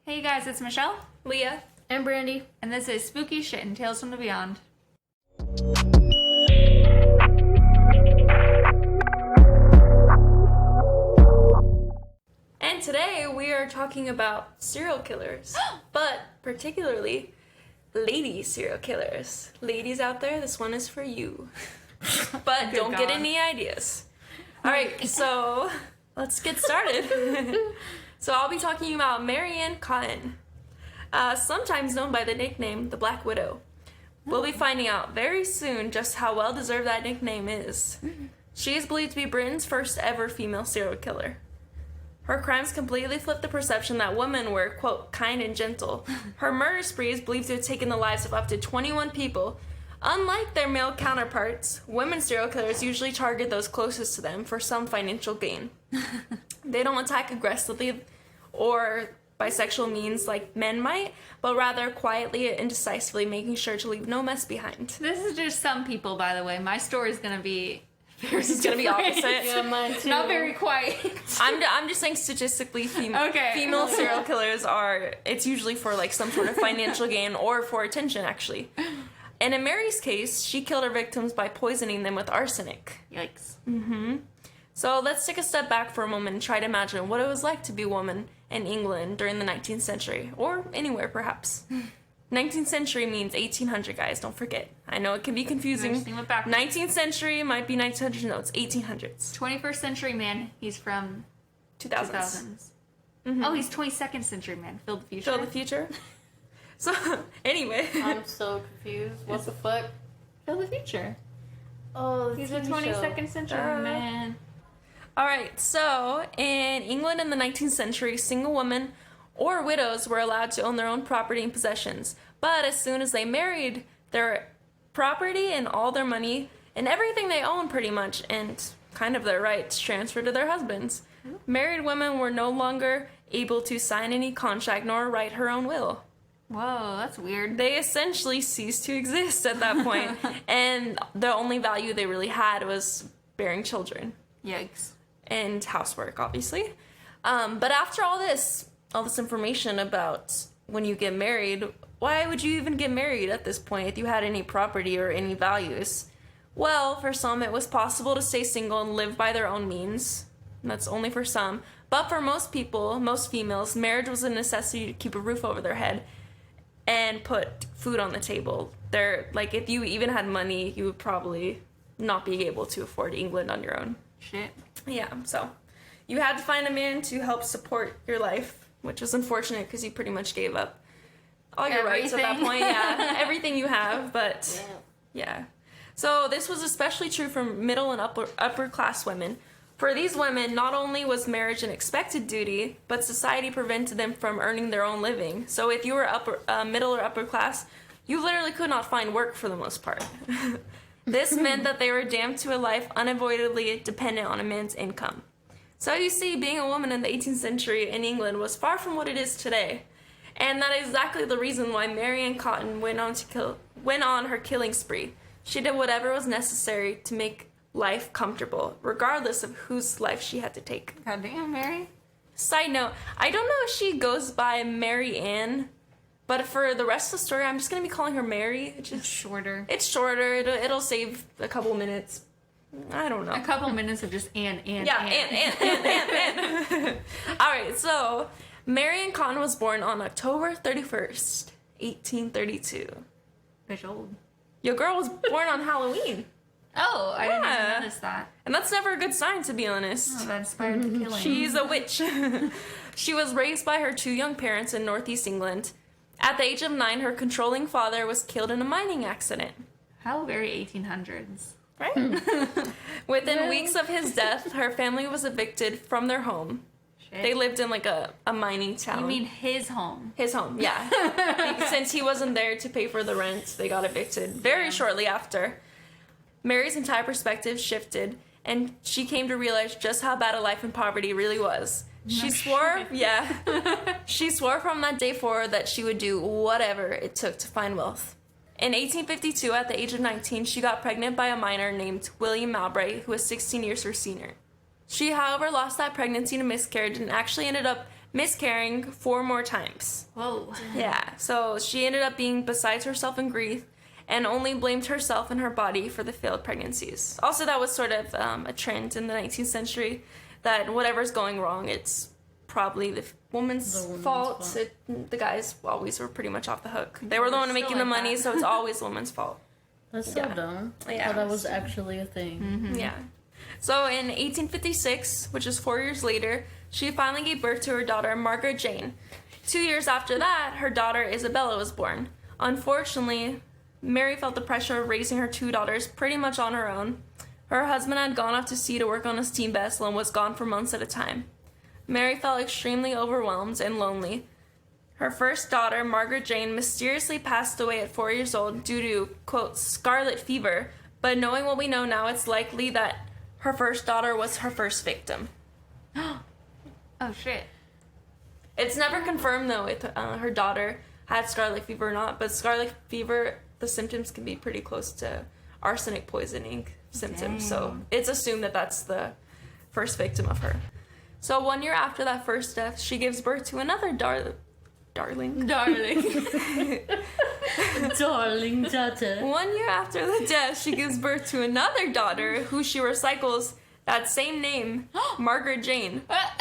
Hey guys, it's Michelle, Leah, and Brandy, and this is Spooky Shit and Tales from the Beyond. and today we are talking about serial killers, but particularly lady serial killers. Ladies out there, this one is for you. But don't get any ideas. Alright, so let's get started. So I'll be talking about Marianne Cotton, sometimes known by the nickname the Black Widow. We'll be finding out very soon just how well-deserved that nickname is. She is believed to be Britain's first ever female serial killer. Her crimes completely flipped the perception that women were, quote, kind and gentle. Her murder spree is believed to have taken the lives of up to 21 people. Unlike their male counterparts, women serial killers usually target those closest to them for some financial gain. They don't attack aggressively or by sexual means like men might, but rather quietly and decisively, making sure to leave no mess behind. This is just some people, by the way. My story's gonna be very This is gonna be opposite. yeah, mine too. Not very quiet. I'm just saying statistically, female serial killers are, it's usually for like some sort of financial gain or for attention, actually. And in Mary's case, she killed her victims by poisoning them with arsenic. Yikes. So let's take a step back for a moment and try to imagine what it was like to be a woman in England during the 19th century, or anywhere perhaps. 19th century means 1800, guys, don't forget. I know it can be confusing. 19th century might be 1900, no, it's 1800s. 21st century man, he's from 2000s. Oh, he's 22nd century man. Phil the future. Phil the future. So, anyway. I'm so confused. What the fuck? Phil the future. Oh, He's a 22nd century man. Alright, so in England in the 19th century, single women or widows were allowed to own their own property and possessions. But as soon as they married, their property and all their money and everything they owned pretty much and kind of their rights transferred to their husbands. Married women were no longer able to sign any contract nor write her own will. Whoa, that's weird. They essentially ceased to exist at that point, and the only value they really had was bearing children. Yikes. And housework, obviously. But after all this information about when you get married, why would you even get married at this point if you had any property or any values? Well, for some it was possible to stay single and live by their own means. And that's only for some. But for most people, most females, marriage was a necessity to keep a roof over their head and put food on the table. Like, if you even had money, you would probably not be able to afford England on your own. Shit. Yeah, so you had to find a man to help support your life, which was unfortunate because you pretty much gave up all your rights at that point. Yeah, everything you have, but yeah. So this was especially true for middle and upper class women. For these women, not only was marriage an expected duty, but society prevented them from earning their own living. So if you were middle or upper class, you literally could not find work for the most part. This meant that they were damned to a life unavoidably dependent on a man's income. So you see, being a woman in the 18th century in England was far from what it is today. And that is exactly the reason why Marianne Cotton went on her killing spree. She did whatever was necessary to make life comfortable, regardless of whose life she had to take. Goddamn, Mary. Side note, I don't know if she goes by Mary Ann, but for the rest of the story, I'm just going to be calling her Mary. It's shorter. It's shorter. It'll save a couple minutes. I don't know. A couple minutes of just Ann. Yeah, Ann. All right, so Marianne Cotton was born on October 31st, 1832. Bitch old. Your girl was born on Halloween. Oh, I didn't even notice that. And that's never a good sign, to be honest. Oh, that inspired the killing. She's a witch. She was raised by her two young parents in northeast England. At the age of 9, her controlling father was killed in a mining accident. How very 1800s. Right? Within weeks of his death, her family was evicted from their home. Shit. They lived in like a mining town. You mean his home? His home, yeah. Since he wasn't there to pay for the rent, they got evicted very shortly after. Mary's entire perspective shifted, and she came to realize just how bad a life in poverty really was. She swore from that day forward that she would do whatever it took to find wealth. In 1852, at the age of 19, she got pregnant by a miner named William Mowbray, who was 16 years her senior. She, however, lost that pregnancy to miscarriage and actually ended up miscarrying 4 more times. Whoa. Yeah, so she ended up being beside herself in grief and only blamed herself and her body for the failed pregnancies. Also, that was sort of a trend in the 19th century that whatever's going wrong, it's probably the woman's fault. The guys always were pretty much off the hook. They were the one making the money, so it's always the woman's fault. That's so dumb. Yeah. Oh, that was actually a thing. Mm-hmm. Yeah. So in 1856, which is 4 years later, she finally gave birth to her daughter, Margaret Jane. 2 years after that, her daughter, Isabella, was born. Unfortunately, Mary felt the pressure of raising her 2 daughters pretty much on her own. Her husband had gone off to sea to work on a steam vessel and was gone for months at a time. Mary felt extremely overwhelmed and lonely. Her first daughter, Margaret Jane, mysteriously passed away at 4 years old due to, quote, scarlet fever, but knowing what we know now, it's likely that her first daughter was her first victim. Oh, shit. It's never confirmed, though, if her daughter had scarlet fever or not, but scarlet fever, the symptoms can be pretty close to arsenic poisoning symptoms, so it's assumed that that's the first victim of her. So 1 year after that first death, she gives birth to another darling. Darling. Darling daughter. 1 year after the death, she gives birth to another daughter who she recycles that same name, Margaret Jane. I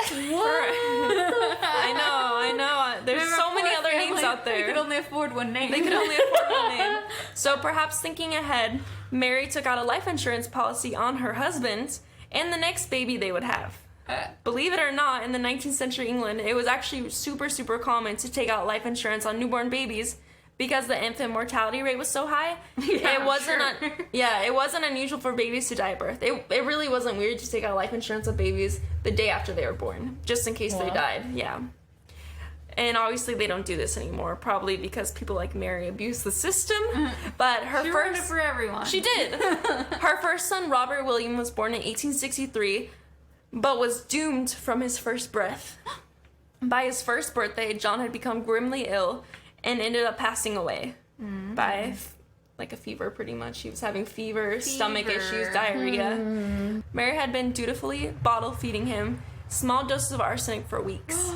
know. There's so many other names out there. They could only afford one name. So perhaps thinking ahead, Mary took out a life insurance policy on her husband and the next baby they would have. Believe it or not, in the 19th century England, it was actually super, super common to take out life insurance on newborn babies because the infant mortality rate was so high. It wasn't unusual for babies to die at birth. It really wasn't weird to take out life insurance on babies the day after they were born, just in case they died. Yeah. And obviously they don't do this anymore, probably because people like Mary abuse the system. But She ruined it for everyone. She did. Her first son, Robert William, was born in 1863, but was doomed from his first breath. By his first birthday, John had become grimly ill and ended up passing away by like a fever, pretty much. He was having fever, stomach issues, diarrhea. Mary had been dutifully bottle feeding him small doses of arsenic for weeks.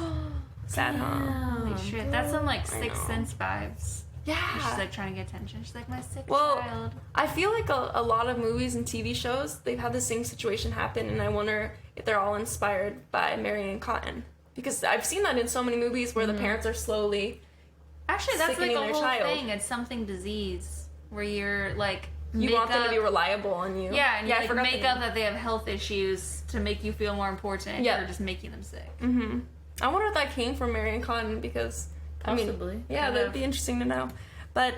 Sad, huh? Holy shit, that's some like Sixth Sense vibes. Yeah. She's like trying to get attention. She's like, my sick Well, child. I feel like a lot of movies and TV shows, they've had the same situation happen, and I wonder if they're all inspired by Mary and Cotton. Because I've seen that in so many movies where the parents are slowly Actually, that's like sickening a their whole child. thing. It's something disease where you're like You want them to be reliable on you. Yeah, and you like forgot make that. up that they have health issues to make you feel more important. Yeah. Or just making them sick. Mm-hmm. I wonder if that came from Mary and Cotton because Possibly. that'd be interesting to know. But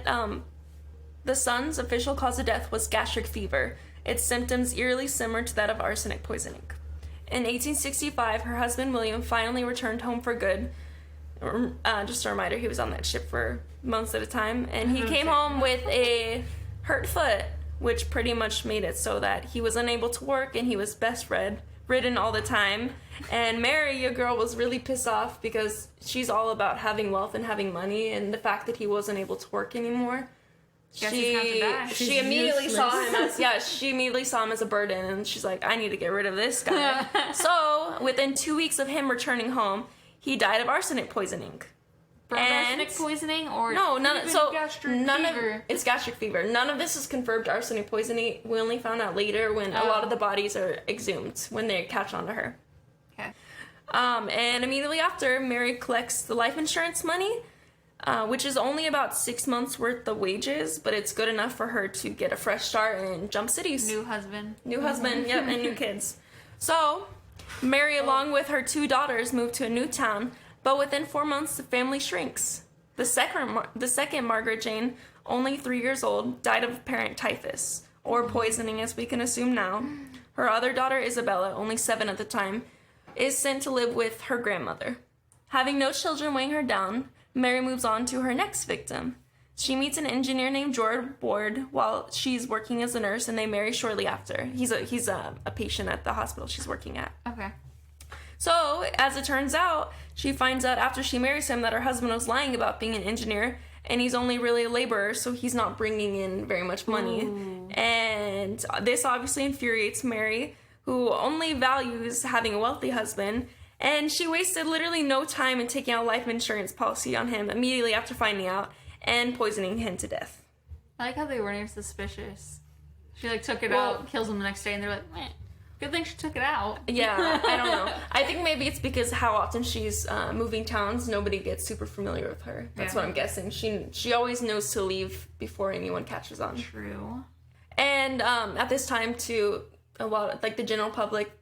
the son's official cause of death was gastric fever. Its symptoms eerily similar to that of arsenic poisoning. In 1865, her husband William finally returned home for good. Just a reminder, he was on that ship for months at a time, and he came home with a hurt foot, which pretty much made it so that he was unable to work and he was bedridden all the time. And Mary, your girl, was really pissed off because she's all about having wealth and having money, and the fact that he wasn't able to work anymore. Guess he's gonna have to die. She immediately saw him as a burden, and she's like, I need to get rid of this guy. So within 2 weeks of him returning home, he died of arsenic poisoning. From arsenic poisoning or it's gastric fever. None of this is confirmed arsenic poisoning. We only found out later when a lot of the bodies are exhumed when they catch on to her. Okay. And immediately after, Mary collects the life insurance money, which is only about 6 months worth of wages, but it's good enough for her to get a fresh start and jump cities. New husband, yep, and new kids. So, Mary, along with her 2 daughters, moved to a new town, but within 4 months, the family shrinks. The second Margaret Jane, only 3 years old, died of apparent typhus, or poisoning as we can assume now. Her other daughter, Isabella, only 7 at the time, is sent to live with her grandmother. Having no children weighing her down, Mary moves on to her next victim. She meets an engineer named George Ward while she's working as a nurse, and they marry shortly after. He's a patient at the hospital she's working at. Okay. So, as it turns out, she finds out after she marries him that her husband was lying about being an engineer, and he's only really a laborer, so he's not bringing in very much money. Ooh. And this obviously infuriates Mary, who only values having a wealthy husband, And she wasted literally no time in taking out a life insurance policy on him immediately after finding out and poisoning him to death. I like how they weren't even suspicious. She like took it Well- out, kills him the next day, and they're like, meh. Good thing she took it out. Yeah, I don't know. I think maybe it's because how often she's moving towns, nobody gets super familiar with her. That's Yeah. what I'm guessing. She always knows to leave before anyone catches on. True. And at this time, too, a lot of, like, the general public,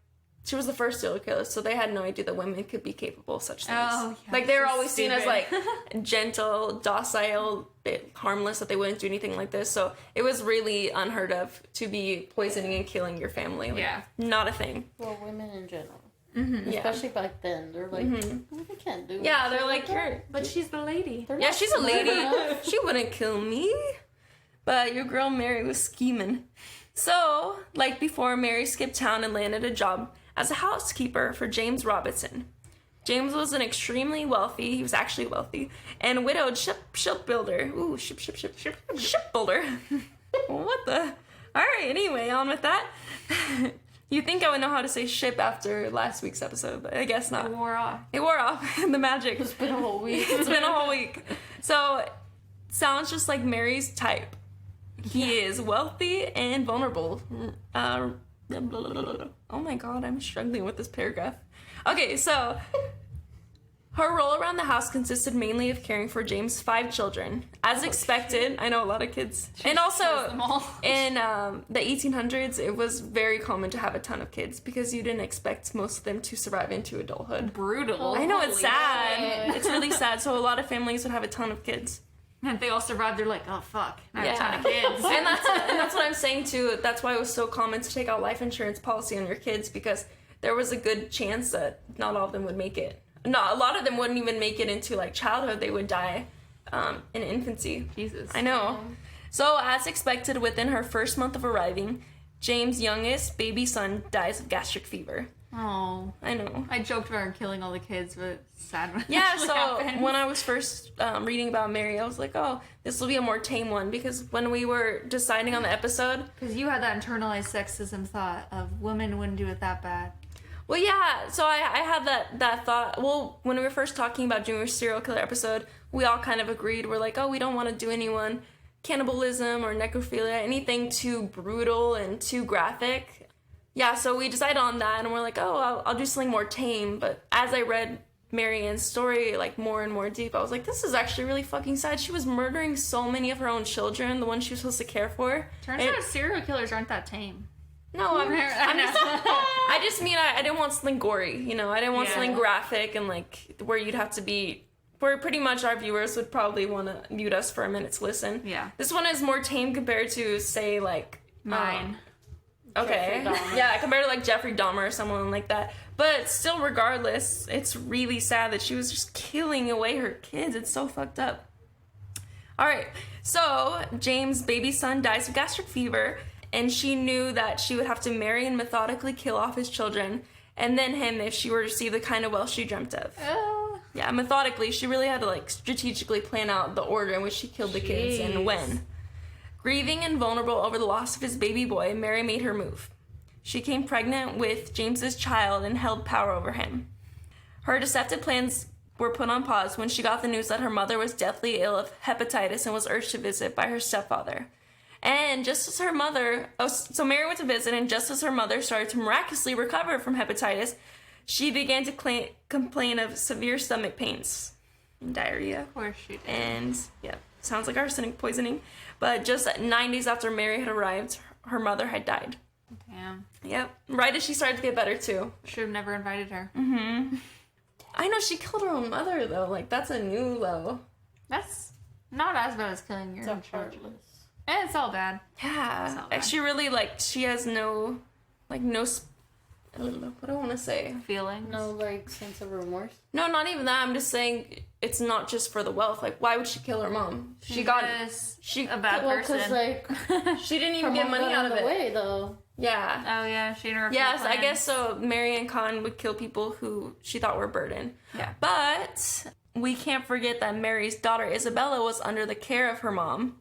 she was the first serial killer, so they had no idea that women could be capable of such things. Oh, yeah, like, they were so always seen as, stupid. like, gentle, docile, harmless, that they wouldn't do anything like this. So it was really unheard of to be poisoning and killing your family. Like, Yeah. not a thing. Well, women in general. Yeah. Especially back then. They're like, we can't do Yeah, they're shit like, that. you're... But she's the lady. They're Yeah, not she's a smart lady. enough. She wouldn't kill me. But your girl Mary was scheming. So, like before, Mary skipped town and landed a job as a housekeeper for James Robinson. James was an extremely wealthy, he was actually wealthy, and widowed shipbuilder. Ooh, shipbuilder. What the? Alright, anyway, on with that. You'd think I would know how to say ship after last week's episode, but I guess not. It wore off. It wore off. The magic. It's been a whole week. It's been a whole week. So, sounds just like Mary's type. He is wealthy and vulnerable. Oh my god, I'm struggling with this paragraph. Okay, so her role around the house consisted mainly of caring for James' 5 children. As expected, I know a lot of kids. And kills also, them all. in the 1800s, it was very common to have a ton of kids because you didn't expect most of them to survive into adulthood. Brutal. I know, it's Holy sad. shit. It's really sad. So a lot of families would have a ton of kids. And if they all survived, they're like, oh fuck, I have a ton of Yeah. kids. And that's what I'm saying too. That's why it was so common to take out life insurance policy on your kids, because there was a good chance that not all of them would make it. No, a lot of them wouldn't even make it into like childhood. They would die in infancy. Jesus. I know. So as expected, within her first month of arriving, James' youngest baby son dies of gastric fever. Oh. I know. I joked about her killing all the kids, but it's sad when it Yeah, actually so happens. when I was first reading about Mary, I was like, oh, this will be a more tame one, because when we were deciding on the episode, Because you had that internalized sexism thought of women wouldn't do it that bad. well, yeah, so I had that thought. Well, when we were first talking about doing a serial killer episode, we all kind of agreed. We're like, oh, we don't want to do anyone cannibalism or necrophilia, anything too brutal and too graphic. Yeah, so we decided on that, and we're like, oh, I'll do something more tame. But as I read Mary Ann's story, like, more and more deep, I was like, this is actually really fucking sad. She was murdering so many of her own children, the ones she was supposed to care for. Turns out serial killers aren't that tame. No, I just mean I didn't want something gory, you know. I didn't want Yeah. something graphic and like where you'd have to be, where pretty much our viewers would probably want to mute us for a minute to listen. Yeah. This one is more tame compared to, say, like Mine. Okay. Jeffrey Dahmer. Yeah, compared to like Jeffrey Dahmer or someone like that. But still, regardless, it's really sad that she was just killing away her kids. It's so fucked up. All right. So James' baby son dies of gastric fever, and she knew that she would have to marry and methodically kill off his children, and then him if she were to receive the kind of wealth she dreamt of. Yeah, methodically. She really had to like strategically plan out the order in which she killed the kids and Jeez. when. Grieving and vulnerable over the loss of his baby boy, Mary made her move. She became pregnant with James's child and held power over him. Her deceptive plans were put on pause when she got the news that her mother was deathly ill of hepatitis and was urged to visit by her stepfather. And just as her mother, so Mary went to visit, and just as her mother started to miraculously recover from hepatitis, she began to complain of severe stomach pains and diarrhea. Of course she did. And, yeah, sounds like arsenic poisoning. But just 9 days after Mary had arrived, her mother had died. Damn. Yep. Right as she started to get better, too. Should have never invited her. I know, she killed her own mother, though. Like, that's a new low. That's not as bad as killing your So own children. heartless. And it's all bad. Yeah. not bad. She really, like, she has no, like, no, I don't know, what do I want to say? Feelings. No, like, sense of remorse. No, not even that. I'm just saying it's not just for the wealth. Like, why would she kill her mom? She got Because she a bad Well, person. because, like, she didn't her even get mom money got out of the it. way, though. Yeah. Oh yeah, she interrupted. Yes, her I plans. guess so. Mary Ann Khan would kill people who she thought were a burden. Yeah. But we can't forget that Mary's daughter Isabella was under the care of her mom.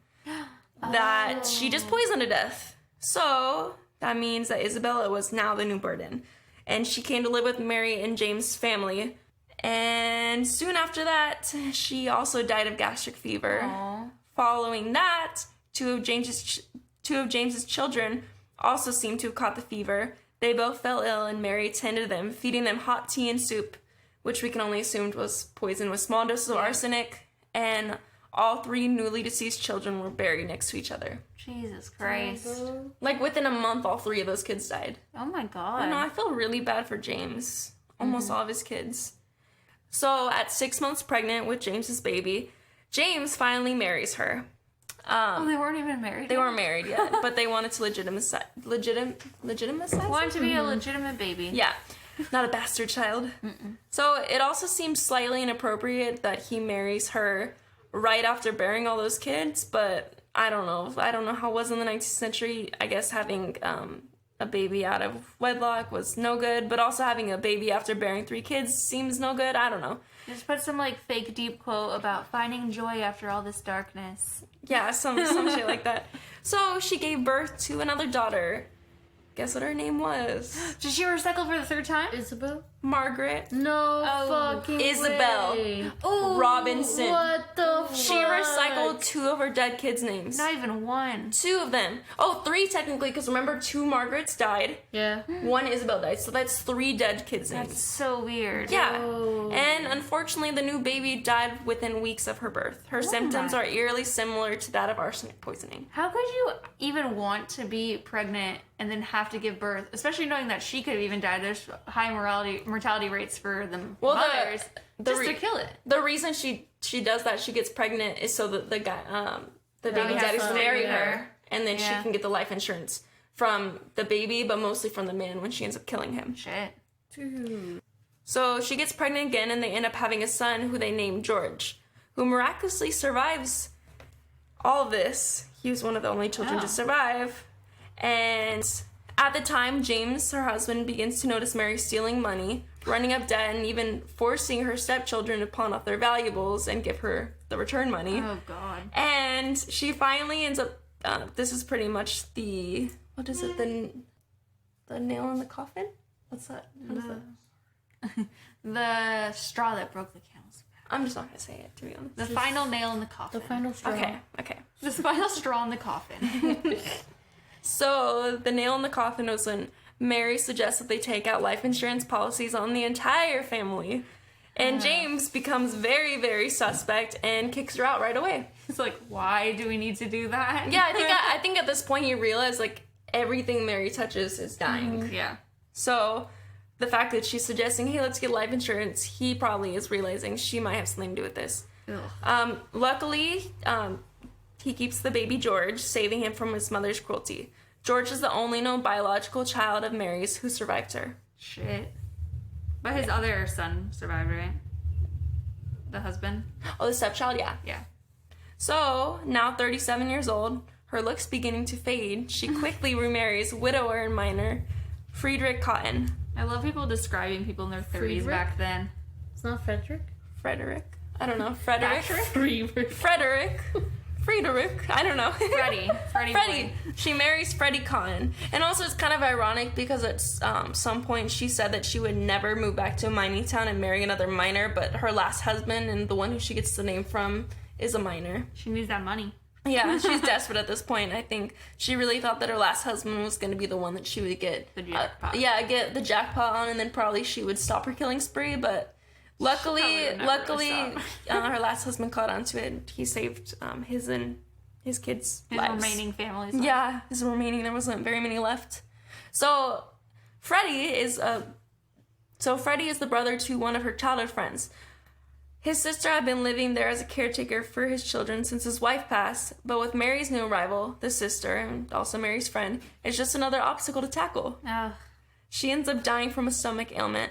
That she just poisoned to death. So that means that Isabella was now the new burden. and she came to live with Mary and James' family. And soon after that, she also died of gastric fever. Aww. Following that, two of James's children also seemed to have caught the fever. They both fell ill, and Mary tended them, feeding them hot tea and soup, which we can only assume was poisoned with small doses of arsenic. And all 3 newly deceased children were buried next to each other. Jesus Christ. Like, within a month, all 3 of those kids died. Oh my God. I know, I feel really bad for James. Almost all of his kids. So, at 6 months pregnant with James's baby, James finally marries her. Oh, they weren't even married. They weren't married yet, but they wanted to legitimize Wanted to be a legitimate baby. Yeah, not a bastard child. So it also seems slightly inappropriate that he marries her right after bearing all those kids, but I don't know. I don't know how it was in the 19th century. I guess having a baby out of wedlock was no good, but also having a baby after bearing 3 kids seems no good. I don't know. Just put some like fake deep quote about finding joy after all this darkness. Yeah, some shit like that. So she gave birth to another daughter. Guess what her name was? Did she recycle for the 3rd time? Isabel? Margaret No Oh, fucking Isabel. way. Oh, Robinson. What the fuck? She recycled 2 of her dead kids' names. Not even 1. 2 of them. Oh, 3 technically, because remember 2 Margarets died. Yeah. 1 Isabel died, so that's 3 dead kids' That's names. so weird. Yeah. Oh. And unfortunately, the new baby died within weeks of her birth. Her symptoms are eerily similar to that of arsenic poisoning. How could you even want to be pregnant and then have to give birth, especially knowing that she could have even died? There's high mortality rates for the mothers, just to kill it. The reason she does that, she gets pregnant, is so that the guy, the baby he has daddy to will marry marry her, her. and then she Yeah. can get the life insurance from the baby, but mostly from the man when she ends up killing him. Shit. So she gets pregnant again, and they end up having a son who they name George, who miraculously survives all of this. He was one of the only children to survive. And at the time, James, her husband, begins to notice Mary stealing money, running up debt, and even forcing her stepchildren to pawn off their valuables and give her the return money. Oh God. And she finally ends up, this is pretty much the, what is it, the nail in the coffin? What's that? What is that? The straw that broke the camel's back. I'm just not gonna say it, to be honest. The final nail in the coffin. The final straw. Okay. The final straw in the coffin. So the nail in the coffin was when Mary suggests that they take out life insurance policies on the entire family. And James becomes very, very suspect and kicks her out right away. It's like, why do we need to do that? Yeah, I think at this point you realize, like, everything Mary touches is dying. Yeah. So the fact that she's suggesting, hey, let's get life insurance, he probably is realizing she might have something to do with this. Ugh. Luckily, he keeps the baby George, saving him from his mother's cruelty. George is the only known biological child of Mary's who survived her. Shit. But his other son survived, right? The husband? Oh, the stepchild, yeah. Yeah. So, now 37 years old, her looks beginning to fade, she quickly remarries widower and miner Friedrich Cotton. I love people describing people in their 30s Friedrich? back then. It's not Frederick? Frederick? I don't know. Frederick? Friedrich. Friedrich? I don't know. Freddie. Freddie. Freddie. She marries Freddie Cotton. And also it's kind of ironic because at some point she said that she would never move back to a mining town and marry another miner, but her last husband and the one who she gets the name from is a miner. She needs that money. Yeah, she's desperate at this point. I think she really thought that her last husband was going to be the one that she would get The jackpot. get the jackpot on, and then probably she would stop her killing spree. But luckily, probably would never her last husband caught onto it. He saved his and his kids' His lives. remaining families. Yeah, his remaining. There wasn't very many left. So Freddie is the brother to one of her childhood friends. His sister had been living there as a caretaker for his children since his wife passed, but with Mary's new arrival, the sister, and also Mary's friend, it's just another obstacle to tackle. Ugh. She ends up dying from a stomach ailment,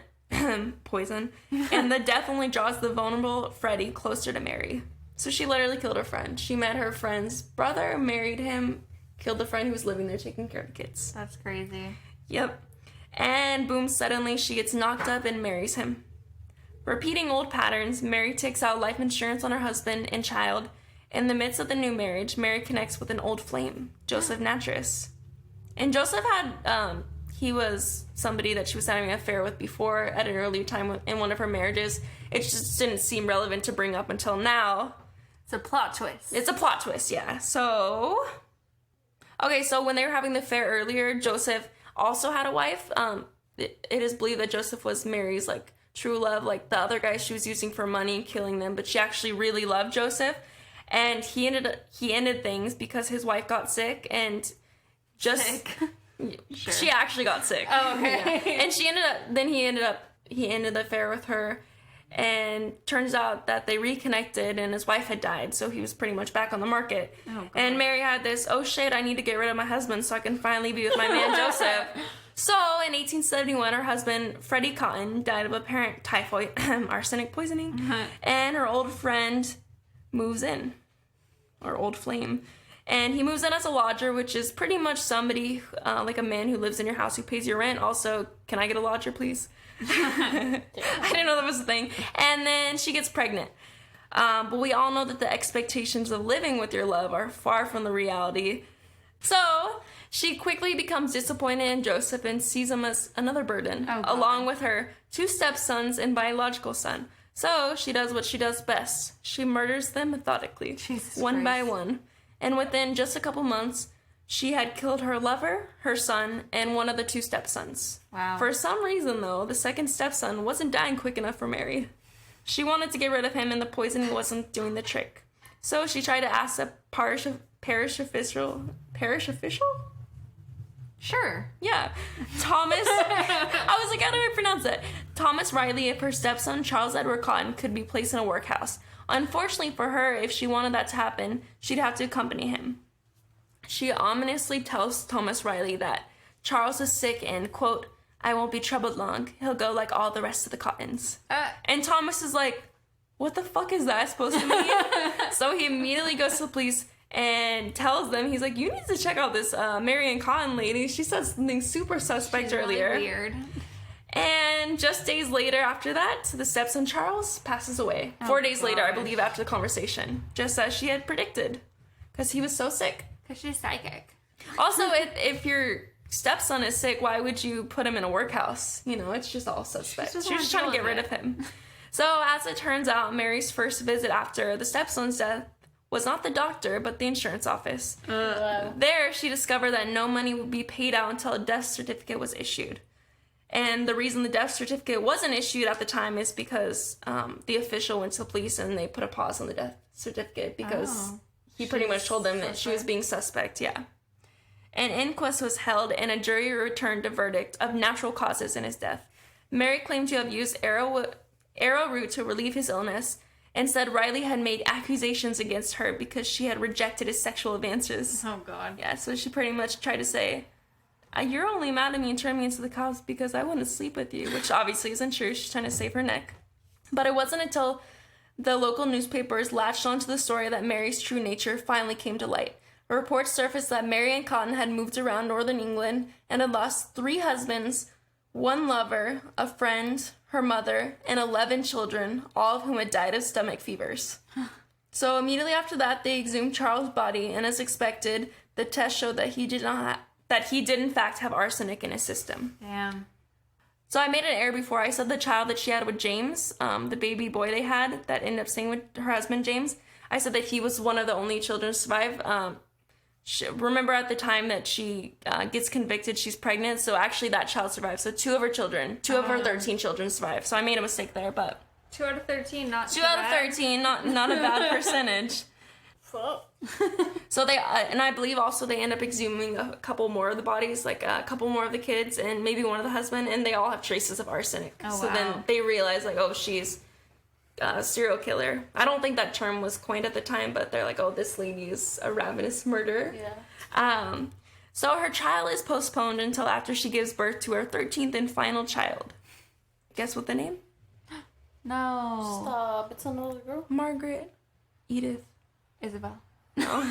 poison, and the death only draws the vulnerable Freddie closer to Mary. So she literally killed her friend. She met her friend's brother, married him, killed the friend who was living there taking care of the kids. That's crazy. Yep. And boom, suddenly she gets knocked up and marries him. Repeating old patterns, Mary takes out life insurance on her husband and child. In the midst of the new marriage, Mary connects with an old flame, Joseph Natras. And Joseph had, he was somebody that she was having an affair with before at an earlier time in one of her marriages. It just didn't seem relevant to bring up until now. It's a plot twist. It's a plot twist, yeah. So, okay, so when they were having the affair earlier, Joseph also had a wife. It is believed that Joseph was Mary's, like, true love. Like, the other guys she was using for money and killing them, but she actually really loved Joseph. And he ended things because his wife got sick and just... Sick. Sure. She actually got sick. Oh, okay. Yeah. And he ended the affair with her, and turns out that they reconnected and his wife had died, so he was pretty much back on the market. Oh, and Mary had this, oh shit, I need to get rid of my husband so I can finally be with my man Joseph. So in 1871, her husband, Freddie Cotton, died of apparent typhoid, arsenic poisoning, and her old friend moves in, or old flame. And he moves in as a lodger, which is pretty much somebody, like a man who lives in your house who pays your rent. Also, can I get a lodger, please? I didn't know that was a thing. And then she gets pregnant. But we all know that the expectations of living with your love are far from the reality. So she quickly becomes disappointed in Joseph and sees him as another burden, along with her 2 stepsons and biological son. So she does what she does best. She murders them methodically, one by one. And within just a couple months, she had killed her lover, her son, and one of the 2 stepsons. Wow. For some reason, though, the second stepson wasn't dying quick enough for Mary. She wanted to get rid of him, and the poisoning wasn't doing the trick. So she tried to ask a parish official? Sure. Yeah. Thomas, I was like, how do I pronounce it? Thomas Riley, if her stepson, Charles Edward Cotton, could be placed in a workhouse. Unfortunately for her, if she wanted that to happen, she'd have to accompany him. She ominously tells Thomas Riley that Charles is sick and, quote, I won't be troubled long. He'll go like all the rest of the Cottons. And Thomas is like, what the fuck is that supposed to mean? So he immediately goes to the police and tells them, he's like, you need to check out this Marion Cotton lady. She said something super suspect earlier. Really weird. And just days later after that, the stepson Charles passes away. 4 days later, I believe, after the conversation. Just as she had predicted. Because he was so sick. Because she's psychic. Also, if your stepson is sick, why would you put him in a workhouse? You know, it's just all suspect. She was just trying to get rid of him. So, as it turns out, Mary's first visit after the stepson's death was not the doctor, but the insurance office. There, she discovered that no money would be paid out until a death certificate was issued. And the reason the death certificate wasn't issued at the time is because the official went to the police and they put a pause on the death certificate because he pretty much told them that she was being suspect, yeah. An inquest was held and a jury returned a verdict of natural causes in his death. Mary claimed to have used arrowroot to relieve his illness and said Riley had made accusations against her because she had rejected his sexual advances. Oh, God. Yeah, so she pretty much tried to say, you're only mad at me and turned me into the cops because I want to sleep with you, which obviously isn't true. She's trying to save her neck. But it wasn't until the local newspapers latched onto the story that Mary's true nature finally came to light. Reports surfaced that Marion Cotton had moved around northern England and had lost 3 husbands, 1 lover, a friend, her mother, and 11 children, all of whom had died of stomach fevers. So immediately after that, they exhumed Charles' body, and as expected, the test showed that he did in fact have arsenic in his system. Damn. So I made an error before. I said the child that she had with James, the baby boy they had that ended up staying with her husband James, I said that he was one of the only children to survive. Remember at the time that she gets convicted, she's pregnant, so actually that child survived. So 2 of her children, 2 of her 13 children survived. So I made a mistake there, but 2 out of 13, not 2 out of 13, not a bad percentage. So they, and I believe also they end up exhuming a couple more of the bodies, like a couple more of the kids and maybe one of the husband, and they all have traces of arsenic. Oh, so then they realize, like, oh, she's a serial killer. I don't think that term was coined at the time, but they're like, oh, this lady is a ravenous murderer. Yeah. So her trial is postponed until after she gives birth to her 13th and final child. Guess what the name? No. Stop. It's another girl. Margaret. Edith. Isabel. No.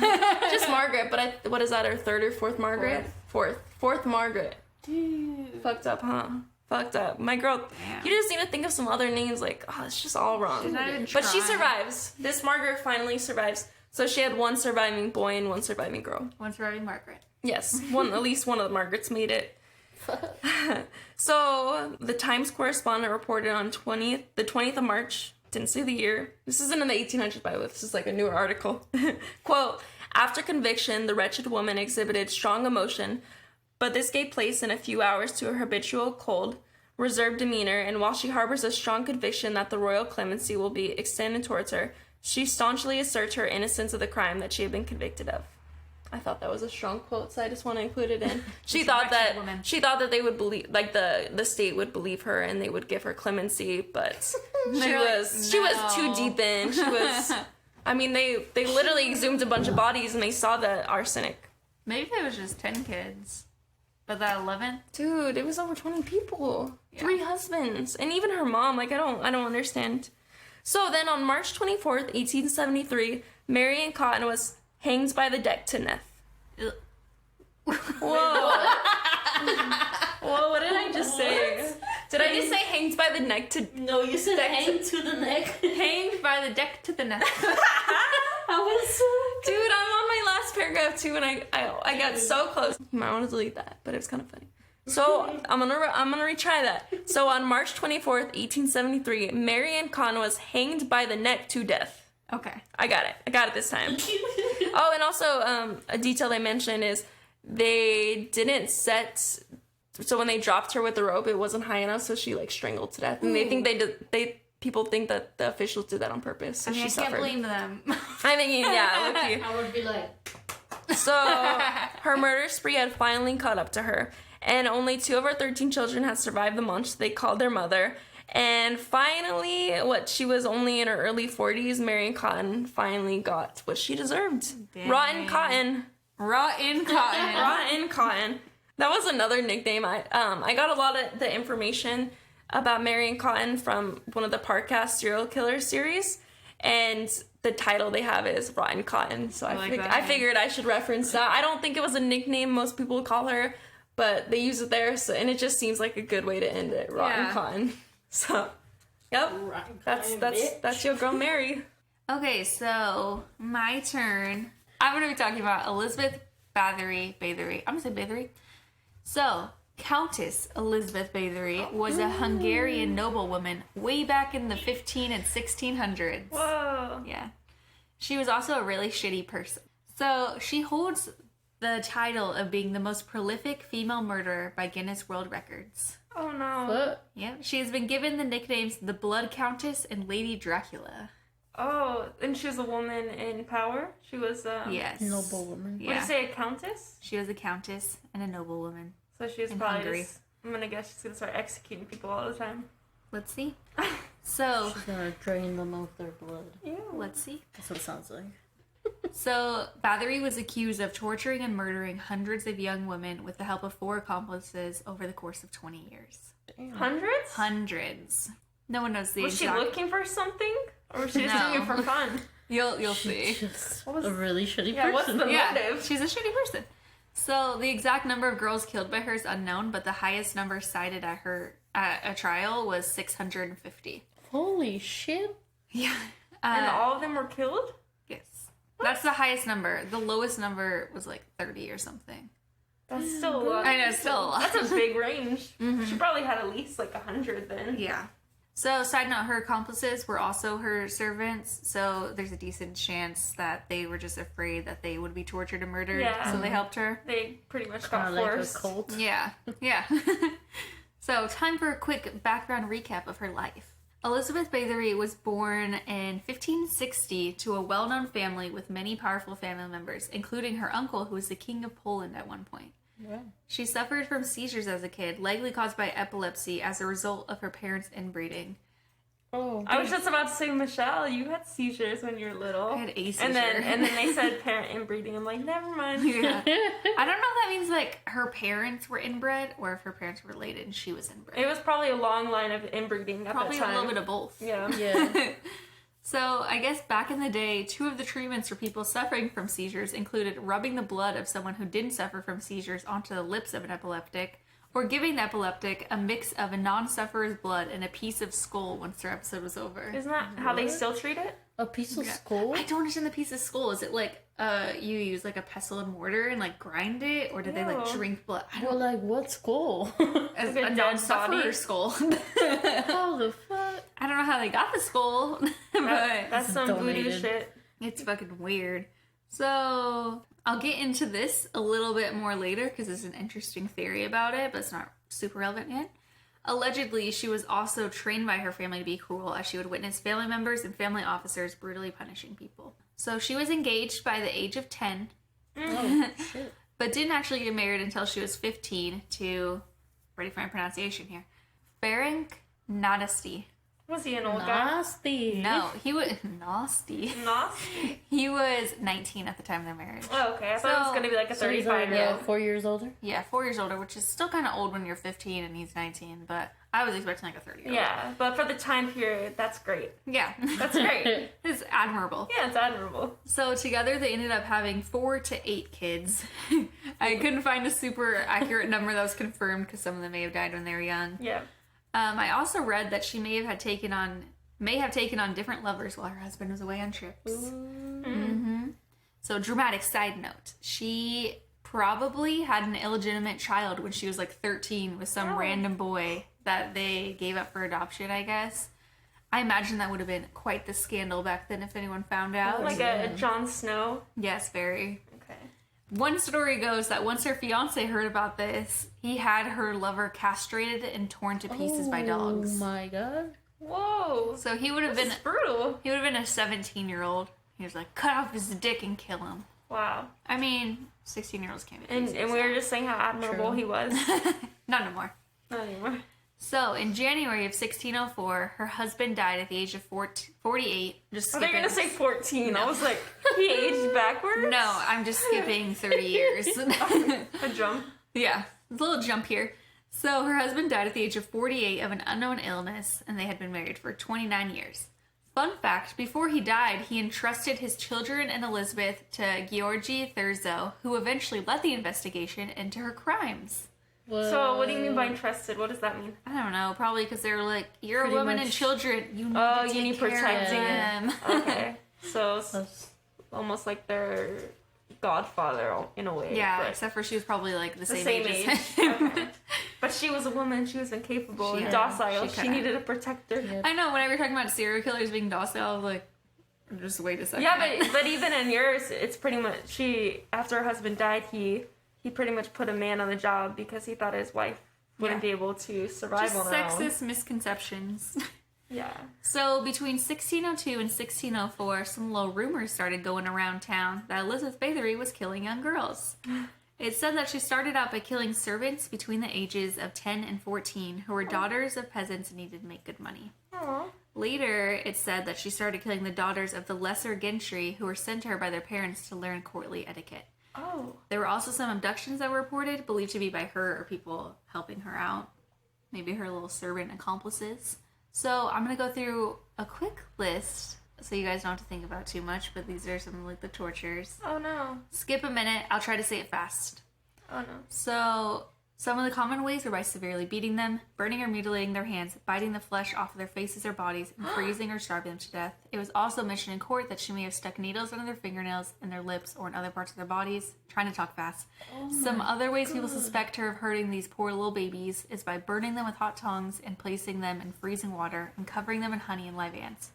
Just Margaret, but what is that, her 3rd or 4th Margaret? Fourth Margaret. Dude. Fucked up, huh? Fucked up. My girl, Damn. you just need to think of some other names, like, oh, it's just all wrong. She's not even But she trying. survives. This Margaret finally survives. So she had 1 surviving boy and 1 surviving girl. One surviving Margaret. Yes, at least one of the Margarets made it. So the Times correspondent reported on the 20th of March, didn't say the year. This isn't in the 1800s, by the way. This is like a newer article. Quote, after conviction, the wretched woman exhibited strong emotion, but this gave place in a few hours to her habitual cold, reserved demeanor, and while she harbors a strong conviction that the royal clemency will be extended towards her, she staunchly asserts her innocence of the crime that she had been convicted of. I thought that was a strong quote, so I just want to include it in. She thought that they would believe, like the state would believe her and they would give her clemency, but she was too deep in. She was. I mean, they literally exhumed a bunch of bodies and they saw the arsenic. Maybe it was just 10 kids. But that 11th? Dude, it was over 20 people. Yeah. 3 husbands. And even her mom. Like, I don't understand. So then on March 24th, 1873, Marion Cotton was hanged by the neck to neath. Whoa. Whoa, what did I just say? Did I just say hanged by the neck to... No, you said hang to the neck. Hanged by the deck to the neck. I was Dude, I'm on my last paragraph too, and I got so close. You might want to delete that, but it was kind of funny. So I'm gonna retry that. So on March 24th, 1873, Marion Cotton was hanged by the neck to death. Okay. I got it this time. Oh, and also a detail they mentioned is they didn't set. So when they dropped her with the rope, it wasn't high enough, so she like strangled to death. And they think people think that the officials did that on purpose. So I mean, she I suffered. can't blame them. I think, yeah, look. I would be like... So her murder spree had finally caught up to her, and only 2 of her 13 children had survived the month. So they called their mother, and finally, she was only in her early 40s, Marion Cotton finally got what she deserved. Dang. Rotten cotton. Rotten cotton. Rotten cotton. That was another nickname. I got a lot of the information about Marion Cotton from one of the Parcast serial killer series, and the title they have is Rotten Cotton. So I figured I should reference that. I don't think it was a nickname most people would call her, but they use it there, and it just seems like a good way to end it. Rotten Cotton. So, yep, that's your girl Mary. Okay, so my turn. I'm going to be talking about Elizabeth Bathory. I'm going to say Bathory. So, Countess Elizabeth Bathory was a Hungarian noblewoman way back in the 15 and 1600s. Whoa. Yeah. She was also a really shitty person. So, she holds the title of being the most prolific female murderer by Guinness World Records. Oh, no. What? Yep. She has been given the nicknames the Blood Countess and Lady Dracula. Oh, and she was a woman in power? She was Yes. Noble woman. Yeah. Would you say a countess? She was a countess and a noblewoman. So she was In probably Hungary. I'm gonna guess she's gonna start executing people all the time. Let's see. So, She's gonna drain them of their blood. Yeah. let's see. That's what it sounds like. So, Bathory was accused of torturing and murdering hundreds of young women with the help of 4 accomplices over the course of 20 years. Damn. Hundreds? Hundreds. No one knows the Was she exact... looking for something? Or was she just No. doing it for fun? You'll see. Just What was- a really shitty Yeah, what's person. the Yeah, motive? she's a shitty person. So, the exact number of girls killed by her is unknown, but the highest number cited at a trial was 650. Holy shit. Yeah. And all of them were killed? Yes. That's the highest number. The lowest number was like 30 or something. That's still a lot. I know, it's still a lot. That's a big range. She probably had at least like 100 then. Yeah. So, side note, her accomplices were also her servants, so there's a decent chance that they were just afraid that they would be tortured and murdered, Yeah. so they helped her. They pretty much Kind got of like a forced. cult. Yeah, yeah. So, time for a quick background recap of her life. Elizabeth Bathory was born in 1560 to a well-known family with many powerful family members, including her uncle, who was the king of Poland at one point. Yeah. She suffered from seizures as a kid, likely caused by epilepsy as a result of her parents' inbreiding. Oh. I was just about to say, Michelle, you had seizures when you were little. I had a seizure. And then they said parent inbreeding. I'm like, never mind. Yeah. I don't know if that means like her parents were inbred or if her parents were related and she was inbred. It was probably a long line of inbreeding at Probably that a time. little bit of both. Yeah. Yeah. So I guess back in the day, 2 of the treatments for people suffering from seizures included rubbing the blood of someone who didn't suffer from seizures onto the lips of an epileptic, or giving the epileptic a mix of a non-sufferer's blood and a piece of skull once their episode was over. Isn't that how they still treat it? A piece of Yeah. skull? I don't understand the piece of skull. Is it like you use like a pestle and mortar and like grind it, or did they like No. drink blood? I Well, don't. like, what skull? As Like a a dead non-sufferer body? skull. How the fuck? I don't know how they got the skull, but That's some voodoo donated. shit. it's fucking weird. So I'll get into this a little bit more later because there's an interesting theory about it, but it's not super relevant yet. Allegedly, she was also trained by her family to be cruel, as she would witness family members and family officers brutally punishing people. So she was engaged by the age of 10, Oh, shit. but didn't actually get married until she was 15 to, ready for my pronunciation here, Ferenc Nadasti. Was he an old guy? Nasty. No, he was nasty. Nasty? He was 19 at the time of their marriage. Oh, okay. I thought it was So- going to be like a So he's like, 35-year-old. 4 years older? Yeah, 4 years older, which is still kind of old when you're 15 and he's 19, but I was expecting like a 30-year-old. Yeah, but for the time period, that's great. Yeah. That's great. It's admirable. Yeah, it's admirable. So together they ended up having 4 to 8 kids. I couldn't find a super accurate number that was confirmed because some of them may have died when they were young. Yeah. I also read that she may have taken on different lovers while her husband was away on trips. So, dramatic side note. She probably had an illegitimate child when she was like 13 with some random boy that they gave up for adoption, I guess. I imagine that would have been quite the scandal back then if anyone found out. Like a Jon Snow. Yes, very. Okay. One story goes that once her fiance heard about this, he had her lover castrated and torn to pieces by dogs. Oh my god. Whoa. So he would have This been is brutal. a 17-year-old. He was like, cut off his dick and kill him. Wow. I mean, 16-year-olds can't be And crazy, we were just saying how admirable True. he was. Not anymore. Not anymore. So, in January of 1604, her husband died at the age of 48. Just I thought you were skipping. going to say 14. I was like, he aged backwards? No, I'm just skipping 30 years. A jump. Yeah, a little jump here. So, her husband died at the age of 48 of an unknown illness, and they had been married for 29 years. Fun fact, before he died, he entrusted his children and Elizabeth to Georgie Thurzo, who eventually led the investigation into her crimes. So what do you mean by entrusted? What does that mean? I don't know, probably because they were like, you're Pretty a woman and much- children, you need Oh, to you take need care protecting. of them. Okay. So it's That's- almost like their godfather in a way. Yeah, but except for she was probably like the the same, same age. age. as him. Okay. But she was a woman. She was incapable She- and yeah, docile. she She kinda- needed a protector. Yeah. I know, whenever you're talking about serial killers being docile, I was like, just wait a second. Yeah, but even in yours, it's pretty much after her husband died, he pretty much put a man on the job because he thought his wife wouldn't Yeah. be able to survive just on her own. sexist misconceptions. Yeah. So between 1602 and 1604, some little rumors started going around town that Elizabeth Bathory was killing young girls. It said that she started out by killing servants between the ages of 10 and 14 who were daughters of peasants and needed to make good money. Aw. Later, it said that she started killing the daughters of the lesser gentry who were sent to her by their parents to learn courtly etiquette. Oh. There were also some abductions that were reported, believed to be by her or people helping her out. Maybe her little servant accomplices. So I'm going to go through a quick list so you guys don't have to think about too much, but these are some like the tortures. Oh no. Skip a minute, I'll try to say it fast. Oh no. So some of the common ways were by severely beating them, burning or mutilating their hands, biting the flesh off of their faces or bodies, and freezing or starving them to death. It was also mentioned in court that she may have stuck needles under their fingernails, in their lips, or in other parts of their bodies. Trying to talk fast. Some other ways people suspect her of hurting these poor little babies is by burning them with hot tongs and placing them in freezing water and covering them in honey and live ants.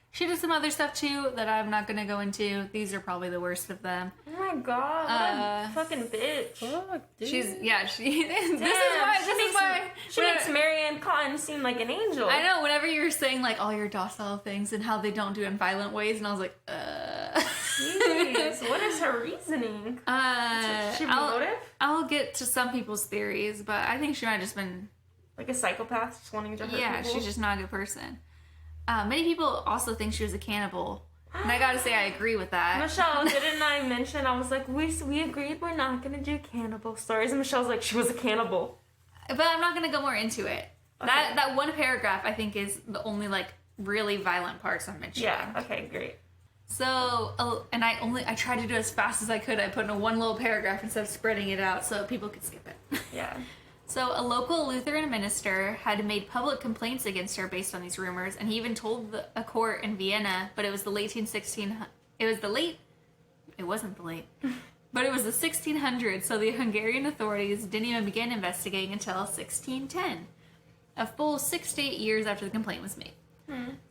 She did some other stuff too that I'm not going to go into. These are probably the worst of them. Oh my god. What a fucking bitch. Fuck, dude. She. This is Damn, why. She makes Marianne Cotton seem like an angel. I know. Whenever you were saying like all your docile things and how they don't do it in violent ways, and I was like, Jeez, what is her reasoning? She motive? I'll get to some people's theories, but I think she might have just been. Like a psychopath just wanting to hurt Yeah, people? she's just not a good person. Many people also think she was a cannibal, and I gotta say I agree with that. Michelle, didn't I mention, I was like, we agreed we're not gonna do cannibal stories, and Michelle's like, she was a cannibal. But I'm not gonna go more into it. Okay. That one paragraph I think is the only like really violent parts I'm mentioning. Yeah, okay, great. So, and I tried to do it as fast as I could. I put in one little paragraph instead of spreading it out so people could skip it. Yeah. So a local Lutheran minister had made public complaints against her based on these rumors, and he even told a court in Vienna, but it was the 1600s, so the Hungarian authorities didn't even begin investigating until 1610, a full 6 to 8 years after the complaint was made.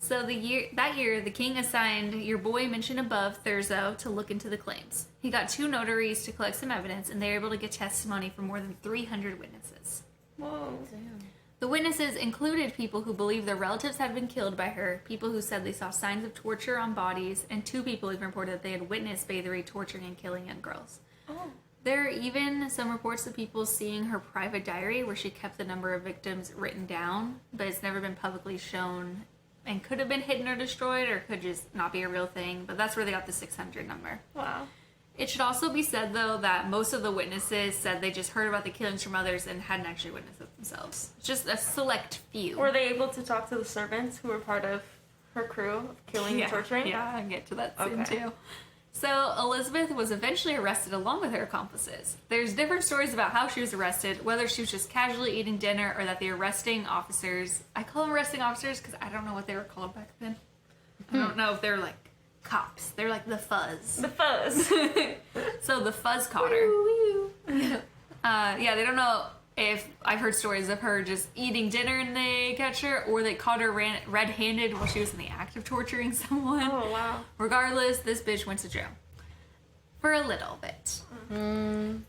So that year, the king assigned your boy mentioned above, Thurzo, to look into the claims. He got 2 notaries to collect some evidence, and they were able to get testimony from more than 300 witnesses. Whoa. Damn. The witnesses included people who believed their relatives had been killed by her, people who said they saw signs of torture on bodies, and 2 people even reported that they had witnessed Bathory torturing and killing young girls. Oh. There are even some reports of people seeing her private diary where she kept the number of victims written down, but it's never been publicly shown and could have been hidden or destroyed or could just not be a real thing, but that's where they got the 600 number. Wow. It should also be said, though, that most of the witnesses said they just heard about the killings from others and hadn't actually witnessed it themselves. Just a select few. Were they able to talk to the servants who were part of her crew of killing and torturing? Yeah, I'll get to that soon, Okay. too. So, Elizabeth was eventually arrested along with her accomplices. There's different stories about how she was arrested, whether she was just casually eating dinner or that the arresting officers... I call them arresting officers because I don't know what they were called back then. I don't know if they're like cops. They're like the fuzz. The fuzz. So the fuzz caught her. Yeah, they don't know if... I've heard stories of her just eating dinner and they catch her, or they caught her red-handed while she was in the act of torturing someone. Oh, wow. Regardless, this bitch went to jail. For a little bit.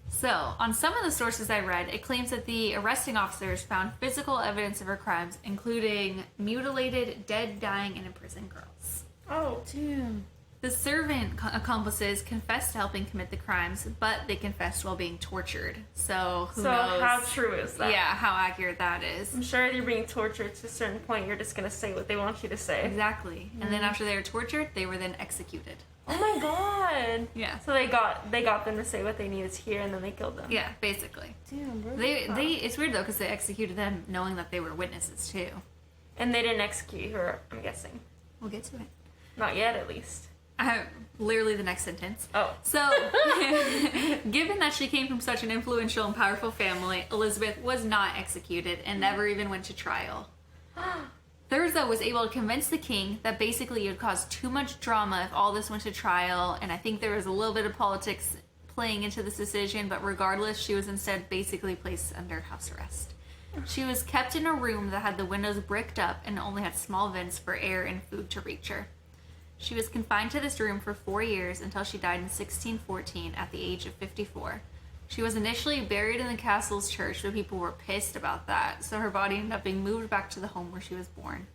So, on some of the sources I read, it claims that the arresting officers found physical evidence of her crimes, including mutilated, dead, dying, and imprisoned girls. Oh. Damn. The servant accomplices confessed to helping commit the crimes, but they confessed while being tortured. So, who knows? How true is that? Yeah, how accurate that is. I'm sure you're being tortured to a certain point. You're just going to say what they want you to say. Exactly. And then after they were tortured, they were then executed. Oh my god. Yeah. So they got them to say what they needed to hear, and then they killed them. Yeah, basically. Damn, bro. They it's weird though because they executed them knowing that they were witnesses too. And they didn't execute her, I'm guessing. We'll get to it. Not yet, at least. Literally the next sentence. Oh. So, given that she came from such an influential and powerful family, Elizabeth was not executed and never even went to trial. Thurzo was able to convince the king that basically it would cause too much drama if all this went to trial, and I think there was a little bit of politics playing into this decision, but regardless, she was instead basically placed under house arrest. She was kept in a room that had the windows bricked up and only had small vents for air and food to reach her. She was confined to this room for 4 years until she died in 1614 at the age of 54. She was initially buried in the castle's church, but people were pissed about that, so her body ended up being moved back to the home where she was born.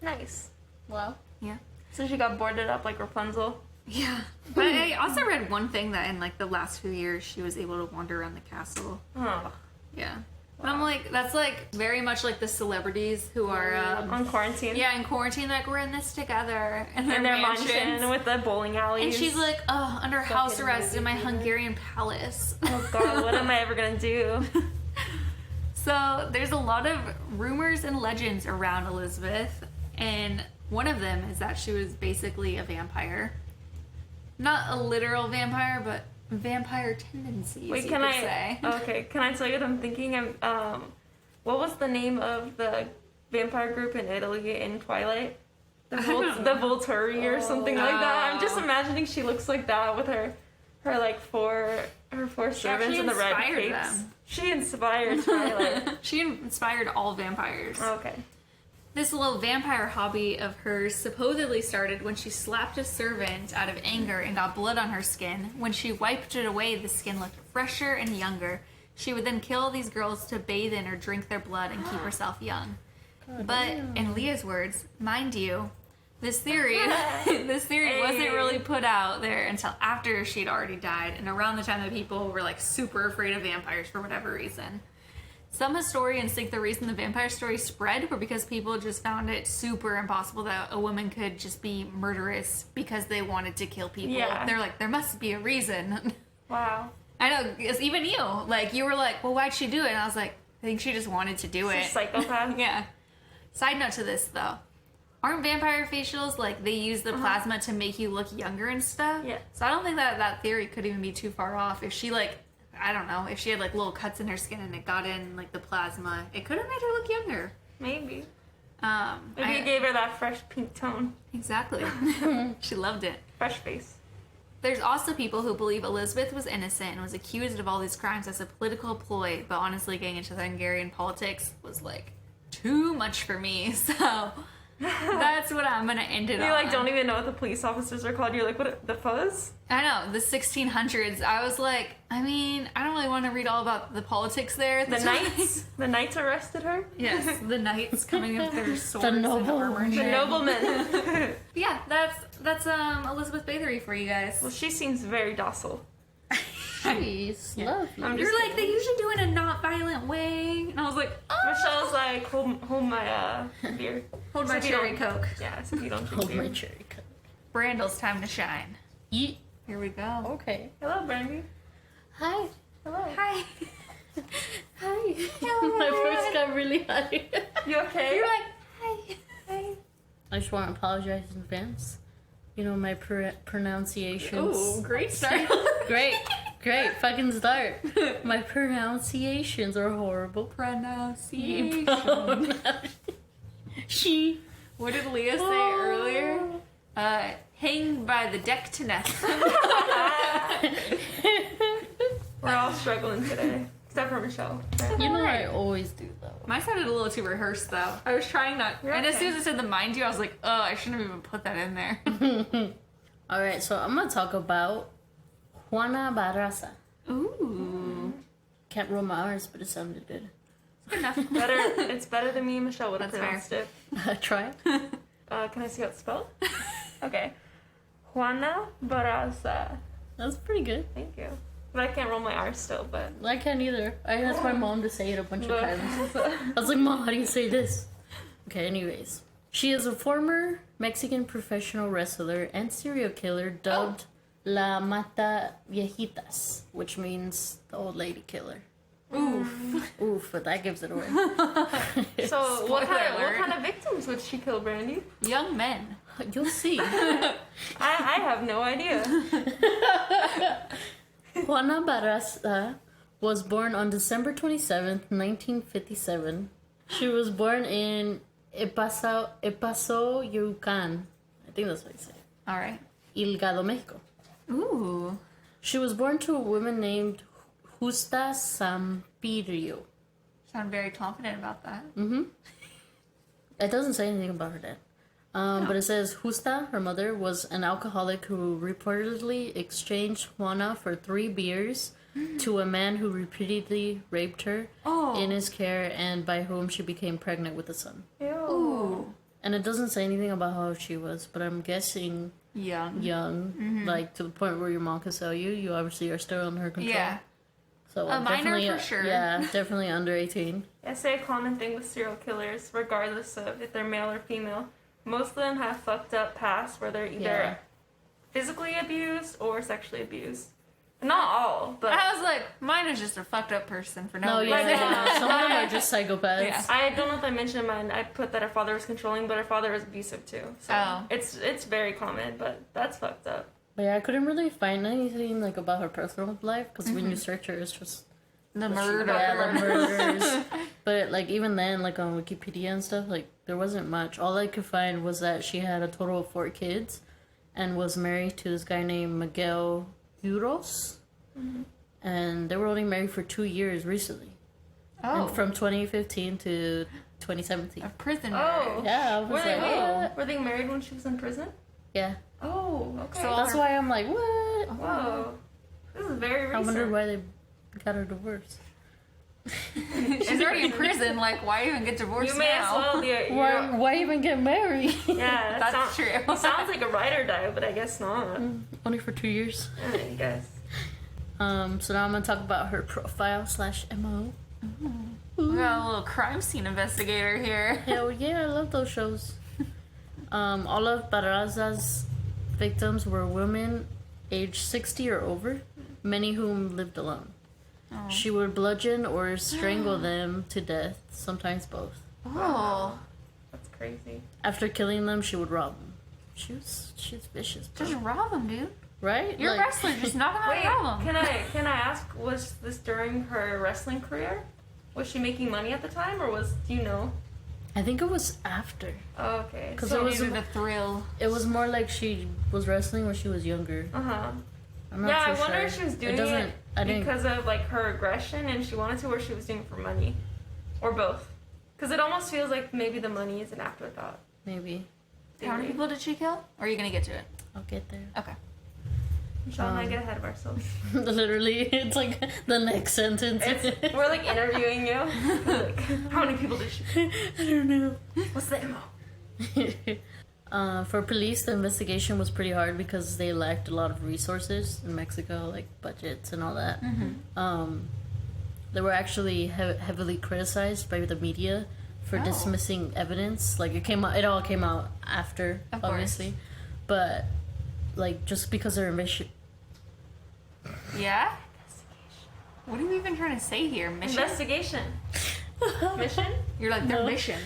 Nice. Wow. Yeah. So she got boarded up like Rapunzel. Yeah. But I also read one thing that in like the last few years she was able to wander around the castle. Oh. Yeah. But I'm like, that's like very much like the celebrities who are On quarantine. yeah, in quarantine, like we're in this together in their, In their mansions. mansion with the bowling alleys. And she's like, oh, under house Fucking arrest in my movie theater. Hungarian palace. oh god, what am I ever gonna do? So there's a lot of rumors and legends around Elizabeth, and one of them is that she was basically a vampire. Not a literal vampire, but vampire tendencies, Wait, you can could I? say. Okay, can I tell you what I'm thinking? What was the name of the vampire group in Italy in Twilight? The Volturi or something like that. I'm just imagining she looks like that with her like four servants in the red inspired capes. them. She inspired Twilight. She inspired all vampires. Okay. This little vampire hobby of hers supposedly started when she slapped a servant out of anger and got blood on her skin. When she wiped it away, the skin looked fresher and younger. She would then kill these girls to bathe in or drink their blood and keep herself young. But in Leah's words, mind you, this theory wasn't really put out there until after she'd already died and around the time that people were like super afraid of vampires for whatever reason. Some historians think the reason the vampire story spread were because people just found it super impossible that a woman could just be murderous because they wanted to kill people. Yeah. They're like, there must be a reason. Wow. I know, it's even you. Like, you were like, well, why'd she do it? And I was like, I think she just wanted to do it. She's a psychopath. Yeah. Side note to this, though. Aren't vampire facials, like, they use the plasma to make you look younger and stuff? Yeah. So I don't think that theory could even be too far off. If she, like, I don't know, if she had like little cuts in her skin and it got in like the plasma, it could have made her look younger. Maybe. Um, Maybe it gave her that fresh pink tone. Exactly. She loved it. Fresh face. There's also people who believe Elizabeth was innocent and was accused of all these crimes as a political ploy, but honestly, getting into the Hungarian politics was like too much for me. So that's what I'm gonna end it on. You like don't even know what the police officers are called. You're like, what? The fuzz? I know, the 1600s. I was like, I mean, I don't really want to read all about the politics there. At The time. knights? The knights arrested her? Yes, the knights coming with their swords The and noble armor. The noblemen. Yeah, that's Elizabeth Bathory for you guys. Well, she seems very docile. She's lovely. I'm just You're like, they kidding. usually do it in a not violent way, and I was like, oh, Michelle's like, hold my beer. hold my So if you cherry don't- coke. Yeah, so if you don't drink Hold beer. my cherry cup. Brandle's time to shine. Yeet. Here we go. Okay. Hello, Brandy. Hi. Hello. Hi. Hi. My voice got really high. You okay? You're like, hi. Hi. I just want to apologize in advance. You know, my pronunciations. Ooh, great start. Great. Fucking start. My pronunciations are horrible. Pronunciation. Oh, no. She. What did Leah say earlier? Hang by the deck to nest. We're all struggling today. Except for Michelle. You know I always do though. Mine sounded a little too rehearsed though. I was trying not. You're and as okay. soon as I said the mind you, I was like, oh, I shouldn't have even put that in there. Alright, so I'm gonna talk about Juana Barraza. Ooh. Can't roll my R's, but it sounded good. Good enough. It's better than me and Michelle would have That's pronounced it. Try it. Can I see how it's spelled? Okay. Juana Barraza. That's pretty good. Thank you. But I can't roll my R still, but... I can't either. I asked my mom to say it a bunch of But- times. I was like, Mom, how do you say this? Okay, anyways. She is a former Mexican professional wrestler and serial killer dubbed La Mata Viejitas, which means the old lady killer. Oof, but that gives it away. So, what Spoiler alert. kind of victims would she kill, Brandy? Young men. You'll see. I have no idea. Juana Barraza was born on December 27th, 1957. She was born in Epaso, Yucatán. I think that's what you say. All right. Ilgado, Mexico. Ooh. She was born to a woman named Justa Sampirio. Sound very confident about that. It doesn't say anything about her dad. But it says Justa, her mother, was an alcoholic who reportedly exchanged Juana for 3 beers to a man who repeatedly raped her in his care and by whom she became pregnant with a son. Ew. Ooh. And it doesn't say anything about how old she was, but I'm guessing Young. young, like to the point where your mom can sell you. You obviously are still under her control. Yeah. So A minor definitely, for sure. Yeah, definitely under 18. I say a common thing with serial killers, regardless of if they're male or female. Most of them have fucked up pasts where they're either Yeah. physically abused or sexually abused. Not all, but I was like, mine is just a fucked up person for no No, reason. yeah, some of them are just psychopaths. Yeah. I don't know if I mentioned mine. I put that her father was controlling, but her father was abusive too. So Oh. it's very common, but that's fucked up. But yeah, I couldn't really find anything like about her personal life because when you search her, it's just The murder. yeah, the murders. But like even then, like on Wikipedia and stuff, like there wasn't much. All I could find was that she had a total of 4 kids, and was married to this guy named Miguel Uros, and they were only married for 2 years recently, Oh. and from 2015 to 2017. A prison Oh. marriage. Yeah, I was Were they like, what? were they married when she was in prison? Yeah, Oh, okay. So- that's why I'm like, what? Whoa. This is very recent. I wonder why they got her divorced. She's already in prison. Like, why even get divorced You may now? as well. Why even get married? Yeah, that That's true. It sounds like a ride or die, but I guess not. Only for 2 years. I guess. So now I'm gonna talk about her profile / MO. We got a little crime scene investigator here. Hell yeah, I love those shows. All of Barraza's victims were women aged 60 or over, many whom lived alone. Oh. She would bludgeon or strangle them to death, sometimes both. Oh. That's crazy. After killing them, she would rob them. She's vicious, bro. Just rob him, dude. right? You're a Like, wrestler, just knock him out Wait, the problem. can I ask, was this during her wrestling career? Was she making money at the time, or do you know? I think it was after. Oh, okay. 'Cause So it was needed a thrill. It was more like she was wrestling when she was younger. Uh-huh. I'm not Yeah, too I wonder sure. if she was doing doesn't- it I didn't- because of like her aggression and she wanted to, or she was doing it for money, or both. Because it almost feels like maybe the money is an afterthought. Maybe. How many people did she kill? Or are you gonna get to it? I'll get there. Okay. Michelle and I get ahead of ourselves. Literally, it's like the next sentence. We're like interviewing you. Like, how many people did she? I don't know. What's the MO? For police, the investigation was pretty hard because they lacked a lot of resources in Mexico, like budgets and all that. They were actually heavily criticized by the media for dismissing evidence. Like it all came out after, Of course. obviously, but like just because they're Yeah? What are you even trying to say here? Mission? Investigation. Mission? You're like, their No. mission.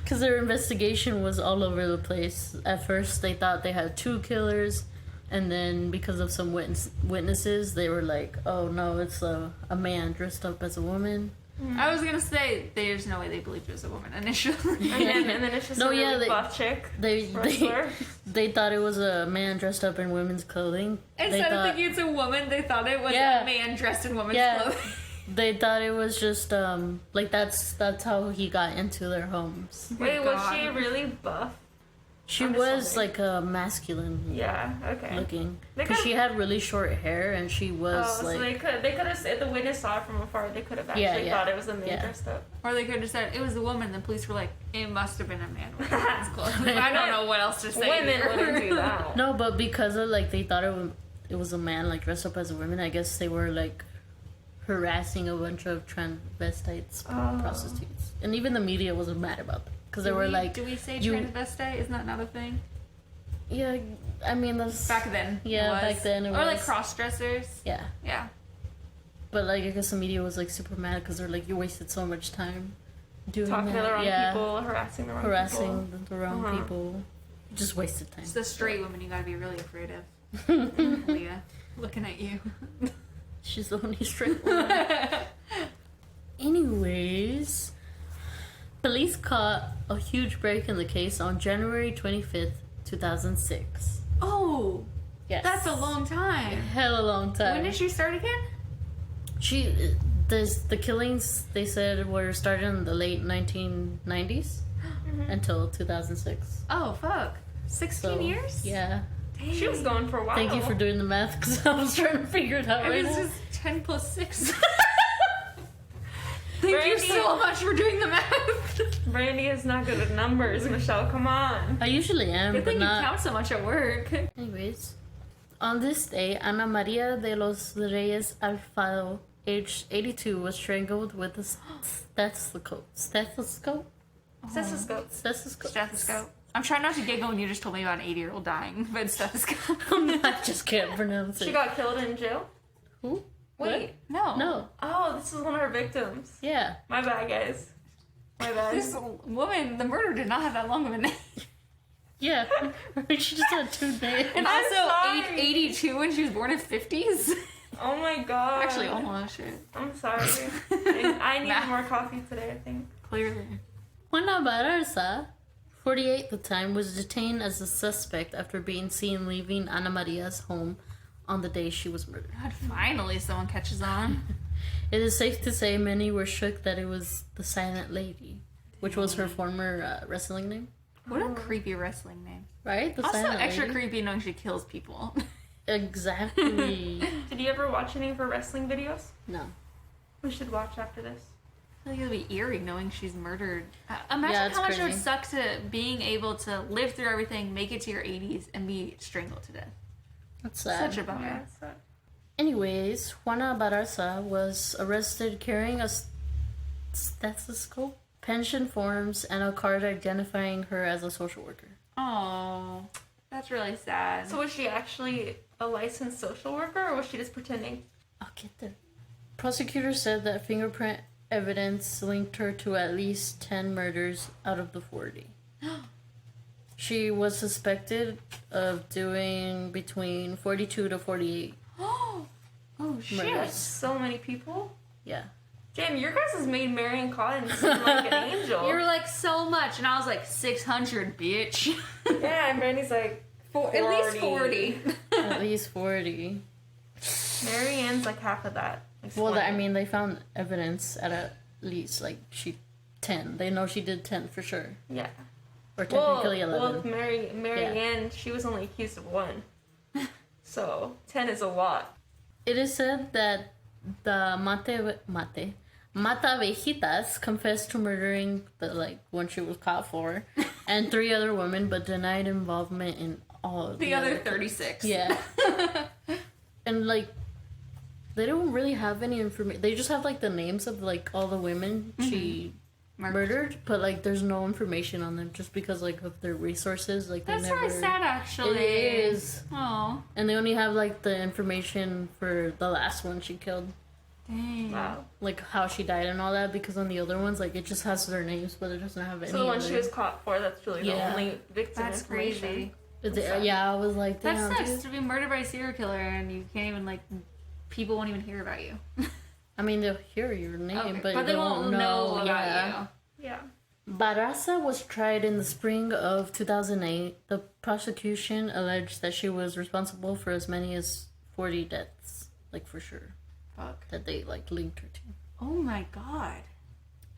Because their investigation was all over the place. At first, they thought they had 2 killers, and then because of some witnesses, they were like, "Oh no, it's a man dressed up as a woman." I was gonna say, there's no way they believed it was a woman initially. And then it's just No, a really yeah, buff chick. They Wrestler. they thought it was a man dressed up in women's clothing. Instead they of thinking it's a woman, they thought it was Yeah. a man dressed in woman's Yeah. clothing. They thought it was just like that's how he got into their homes. Wait, was God. she really buff? She I'm just was wondering. like a masculine Yeah, okay. looking They because could've- she had really short hair and she was Oh, so like they could have, if the witness saw it from afar, they could have actually Yeah, yeah. thought it was a man Yeah. dressed up. Or they could have said it was a woman. The police were like, it must have been a man with women's clothing. I don't know what else to say. Women here. wouldn't do that. no, but because of like they thought it was a man like dressed up as a woman. I guess they were like harassing a bunch of transvestites, prostitutes, and even the media wasn't mad about them because they were like, do we say you- transvestite? Isn't that not a thing? yeah, I mean that's Back then. Yeah, it was. back then it Or like was. cross dressers. yeah. Yeah. But like I guess the media was like super mad because they're like you wasted so much time doing Talking that. to the wrong yeah, people, harassing the wrong harassing people. the wrong Uh-huh. people. You just wasted time. It's the straight woman you gotta be really afraid of. Leah, looking at you. She's the only straight one. Anyways, police caught a huge break in the case on January 25th, 2006. Oh, Yes. that's a long time. Hella long time. When did she start again? The killings, they said, were started in the late 1990s until 2006. Oh, fuck. 16 So, years? Yeah. She was going for a while. Thank you for doing the math because I was trying to figure it out It right was now. just 10 plus 6. Thank you Brandy. so much for doing the math. Brandy is not good at numbers, Michelle. Come on. I usually am, Good but thing you not. count so much at work. Anyways, on this day, Ana Maria de los Reyes Alfaro, aged 82, was strangled with a stethoscope. Stethoscope? Stethoscope. Stethoscope. Stethoscope. I'm trying not to giggle when you just told me about an 80-year-old dying, but stethoscope. I just can't pronounce it. She got killed in jail? Who? Wait. No. No. Oh, this is one of her victims. Yeah. My bad, guys. My bad. This woman, the murderer did not have that long of a name. Yeah. She just had 2 names. And I'm also, sorry. 82 when she was born in 50s. Oh my god. Actually, almost shit. I'm sorry. I needed more coffee today, I think. Clearly. Juana Barraza, 48 at the time, was detained as a suspect after being seen leaving Ana Maria's home on the day she was murdered. God, finally someone catches on. It is safe to say many were shook that it was the Silent Lady, which was her former wrestling name. What a creepy wrestling name. Right? The Also, Silent extra Lady. creepy knowing she kills people. Exactly. Did you ever watch any of her wrestling videos? No. We should watch after this. I think it'll be eerie knowing she's murdered. Yeah, Imagine it's how much it would crazy. suck to being able to live through everything, make it to your 80s, and be strangled to death. That's sad. Such a bummer. Yeah, so. Anyways, Juana Barraza was arrested carrying a stethoscope, pension forms, and a card identifying her as a social worker. Oh, that's really sad. So was she actually a licensed social worker, or was she just pretending? I'll get there. Prosecutors said that fingerprint evidence linked her to at least 10 murders out of the 40. She was suspected of doing between 42 to 48. Oh shit! Murders. So many people. Yeah. Damn, your guys has made Marion Cotton seem like an angel. You were like, so much. And I was like, 600, bitch. Yeah, and Brandy's like, At least 40. At least 40. Marianne's like half of that. Like Well, 20. I mean, they found evidence at least, like, 10. They know she did 10 for sure. Yeah. Or technically well, 11. Marianne, she was only accused of 1. So, 10 is a lot. It is said that the Matavejitas confessed to murdering the, like, one she was caught for, and 3 other women, but denied involvement in all of The other 36. Yeah. And, like, they don't really have any information. They just have, like, the names of, like, all the women she murdered, but, like, there's no information on them just because, like, of their resources. Like, they That's never... really sad, actually. It is. Oh. And they only have, like, the information for the last one she killed. Dang. Wow. Like, how she died and all that, because on the other ones, like, it just has their names, but it doesn't have any So the one other... she was caught for, that's really the only victim That's information. crazy. Yeah, I was like, That damn, sucks dude. to be murdered by a serial killer and you can't even, like, people won't even hear about you. I mean, they'll hear your name, Okay, but they won't know about yeah. you. Yeah. Barraza was tried in the spring of 2008. The prosecution alleged that she was responsible for as many as 40 deaths, like, for sure, Fuck. that they, like, linked her to. Oh my god.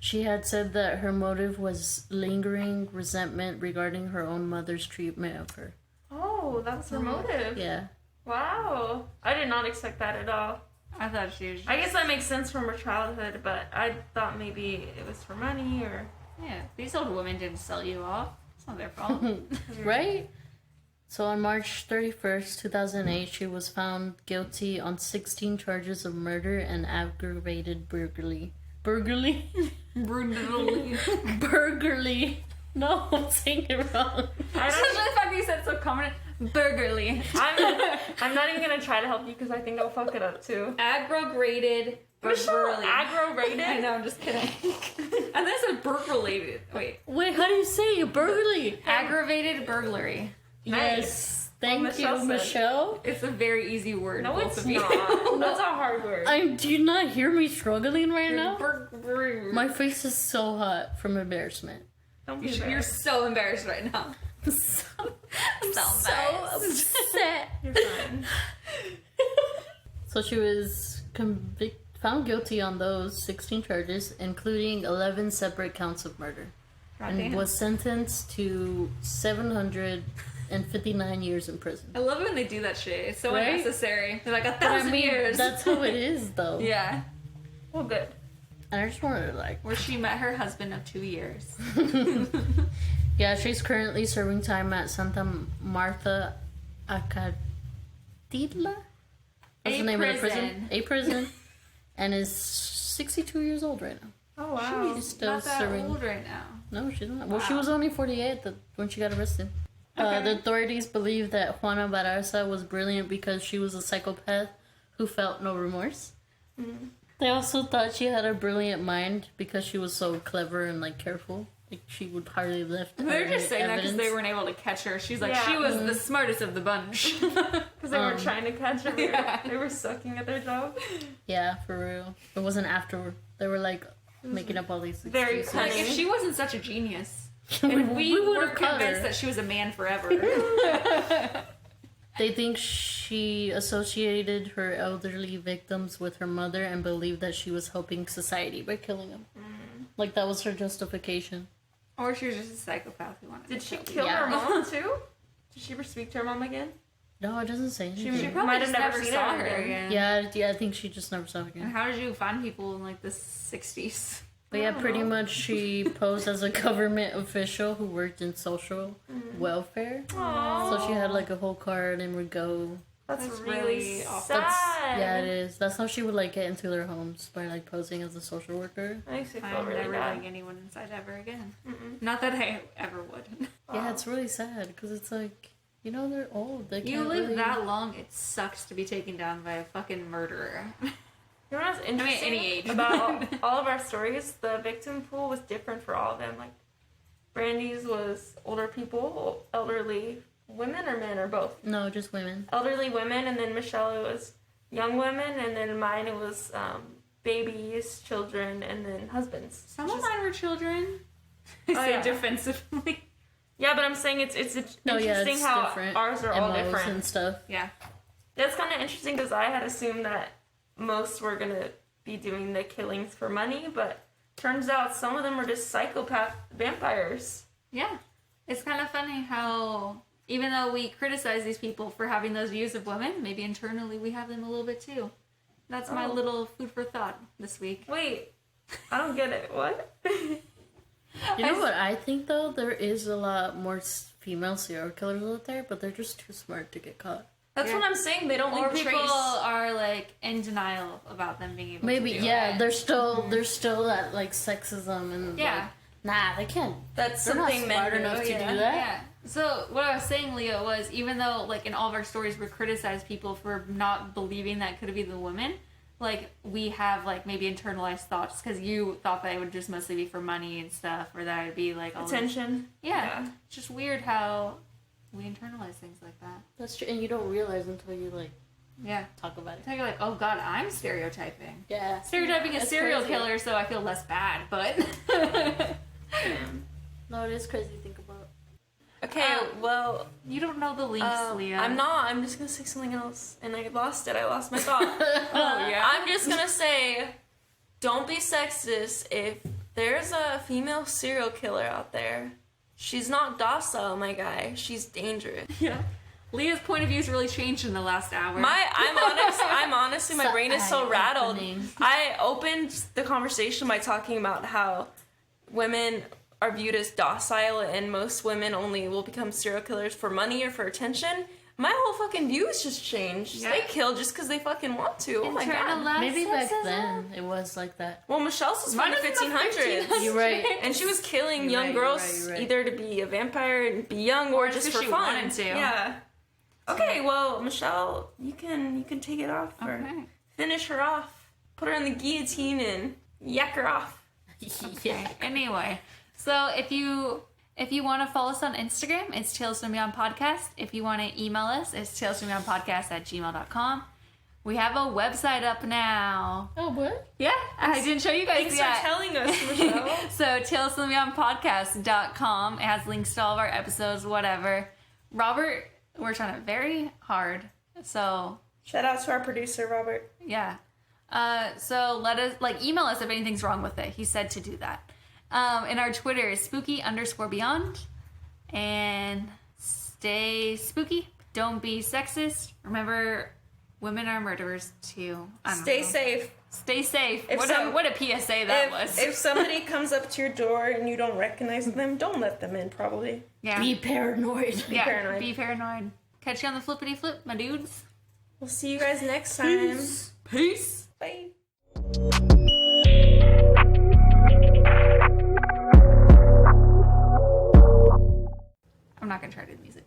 She had said that her motive was lingering resentment regarding her own mother's treatment of her. Oh, that's her motive. Yeah. Wow. I did not expect that at all. I thought she was just... I guess that makes sense from her childhood, but I thought maybe it was for money or... Yeah, these old women didn't sell you off. It's not their fault. Right? So on March 31st, 2008, she was found guilty on 16 charges of murder and aggravated burglary. Burglary? Brutally. Burglary. No, I'm saying it wrong. I Such don't, a fucking sense of common. Burglary. I'm not even gonna try to help you because I think I'll fuck it up too. Aggro-graded. Michelle, Burglary. aggro-rated? I know, I'm just kidding. And that's a burg-related. Wait. Wait, how do you say it? Burglary. Aggravated burglary. Yes. Thank Michelle you, said. Michelle. It's a very easy word. No, both it's of you. not. That's a hard word. Do you not hear me struggling right now? Burglary. My face is so hot from embarrassment. Don't be You're embarrassed. so embarrassed right now. So embarrassed. upset. You're fine. So she was found guilty on those 16 charges, including 11 separate counts of murder, and Goddamn. was sentenced to 759 years in prison. I love it when they do that shit. It's so Right? unnecessary. They're like, But 1,000 years. that's how it is, though. Yeah. Well, good. And I just wanted to, like... Where she met her husband of 2 years. Yeah, she's currently serving time at Santa Martha Acadilla? That's A the name of the prison. prison. A prison. And is 62 years old right now. Oh, wow. She's still Not that serving. old right now. No, she's not. Well, she Wow. was only 48 when she got arrested. The authorities believe that Juana Barraza was brilliant because she was a psychopath who felt no remorse. They also thought she had a brilliant mind because she was so clever and, like, careful. Like, she would hardly lift. They're just saying that because evidence. they weren't able to catch her. She's like, Yeah. she was the smartest of the bunch. Because they were trying to catch her. Yeah. They were sucking at their job. Yeah, for real. It wasn't afterward. They were, like, making up all these Very excuses. Like, cunning. if she wasn't such a genius, we and we were would've caught convinced her. that she was a man forever. They think she associated her elderly victims with her mother and believed that she was helping society by killing them. Like, that was her justification. Or she was just a psychopath who wanted Did to she kill kill Yeah. her mom, too? Did she ever speak to her mom again? No, it doesn't say anything. She probably Might just have never never seen saw her her again. again. Yeah, I think she just never saw it And again. how did you find people in like the 60s? But yeah, pretty much she posed as a government official who worked in social welfare. Aww. So she had like a whole card and would go. That's That's really really awful. sad. Yeah, it is. That's how she would like get into their homes, by like posing as a social worker. That makes me feel I'm really never bad. letting anyone inside ever again. Not that I ever would. Yeah, it's really sad because it's like, you know, they're old. They You can't live really... that long, it sucks to be taken down by a fucking murderer. You know what's interesting any age. about all of our stories? The victim pool was different for all of them. Like, Brandy's was older people, elderly women or men or both? No, just women. Elderly women, and then Michelle, it was young women, and then mine, it was babies, children, and then husbands. Some of mine were children. I say yeah. defensively. Yeah, but I'm saying it's interesting how different. ours are all MOs different. and stuff. Yeah. That's kind of interesting because I had assumed that most were going to be doing the killings for money, but turns out some of them are just psychopath vampires. Yeah. It's kind of funny how, even though we criticize these people for having those views of women, maybe internally we have them a little bit too. That's my little food for thought this week. Wait, I don't get it. What? You know what I think, though? There is a lot more female serial killers out there, but they're just too smart to get caught. That's what I'm saying. They don't Or leave people trace. are like in denial about them being able Maybe, to do yeah, it. there's still that, like, sexism and, Yeah. like, nah, they can't. That's They're not something men smart do. enough to yeah. do that. Yeah. So what I was saying, Leo, was even though like in all of our stories we criticize people for not believing that could be the woman, like we have like maybe internalized thoughts because you thought that it would just mostly be for money and stuff, or that it'd be like all Attention. Yeah. It's just weird how we internalize things like that. That's true, and you don't realize until you, like, Yeah. talk about it. You're like, oh god, I'm stereotyping. Yeah. Stereotyping a It's serial crazy. killer, so I feel less bad, but No, it is crazy to think about. Okay, well, you don't know the links, Leo. I'm not. I'm just gonna say something else, and I lost it. I lost my thought. Oh yeah. I'm just gonna say, don't be sexist. If there's a female serial killer out there, she's not docile, my guy. She's dangerous. Yeah. Leah's point of views really changed in the last hour. I'm honestly, my brain is so rattled. Eye-opening. I opened the conversation by talking about how women are viewed as docile and most women only will become serial killers for money or for attention. My whole fucking view has just changed. Yeah. They kill just because they fucking want to. Oh my god. Maybe back then it was like that. Well, Michelle's was from Mine the was in the 1500s. You're right. And she was killing You're young right, girls you're right. either to be a vampire and be young or just just for 'cause she fun. wanted to. Yeah. Okay, well, Michelle, you can take it off or Okay. finish her off. Put her in the guillotine and yak her off. Okay. Anyway, so if you want to follow us on Instagram, it's Tales from Beyond Podcast. If you want to email us, it's talesfrombeyondpodcast@gmail.com. We have a website up now. Oh, what? Yeah, I didn't show you guys Thanks yet. for telling us, Michelle. So talesfrombeyondpodcast.com. It has links to all of our episodes, whatever. Robert worked on it very hard. So Shout out to our producer, Robert. yeah. So let us, email us if anything's wrong with it. He said to do that. And our Twitter is spooky_beyond. And stay spooky. Don't be sexist. Remember, women are murderers too. I don't Stay know. safe. Stay safe. If What a PSA that was. If somebody comes up to your door and you don't recognize them, don't let them in, probably. Yeah. Be paranoid. Yeah, paranoid. Be paranoid. Catch you on the flippity flip, my dudes. We'll see you guys next time. Peace. Bye. I'm not gonna try to do the music.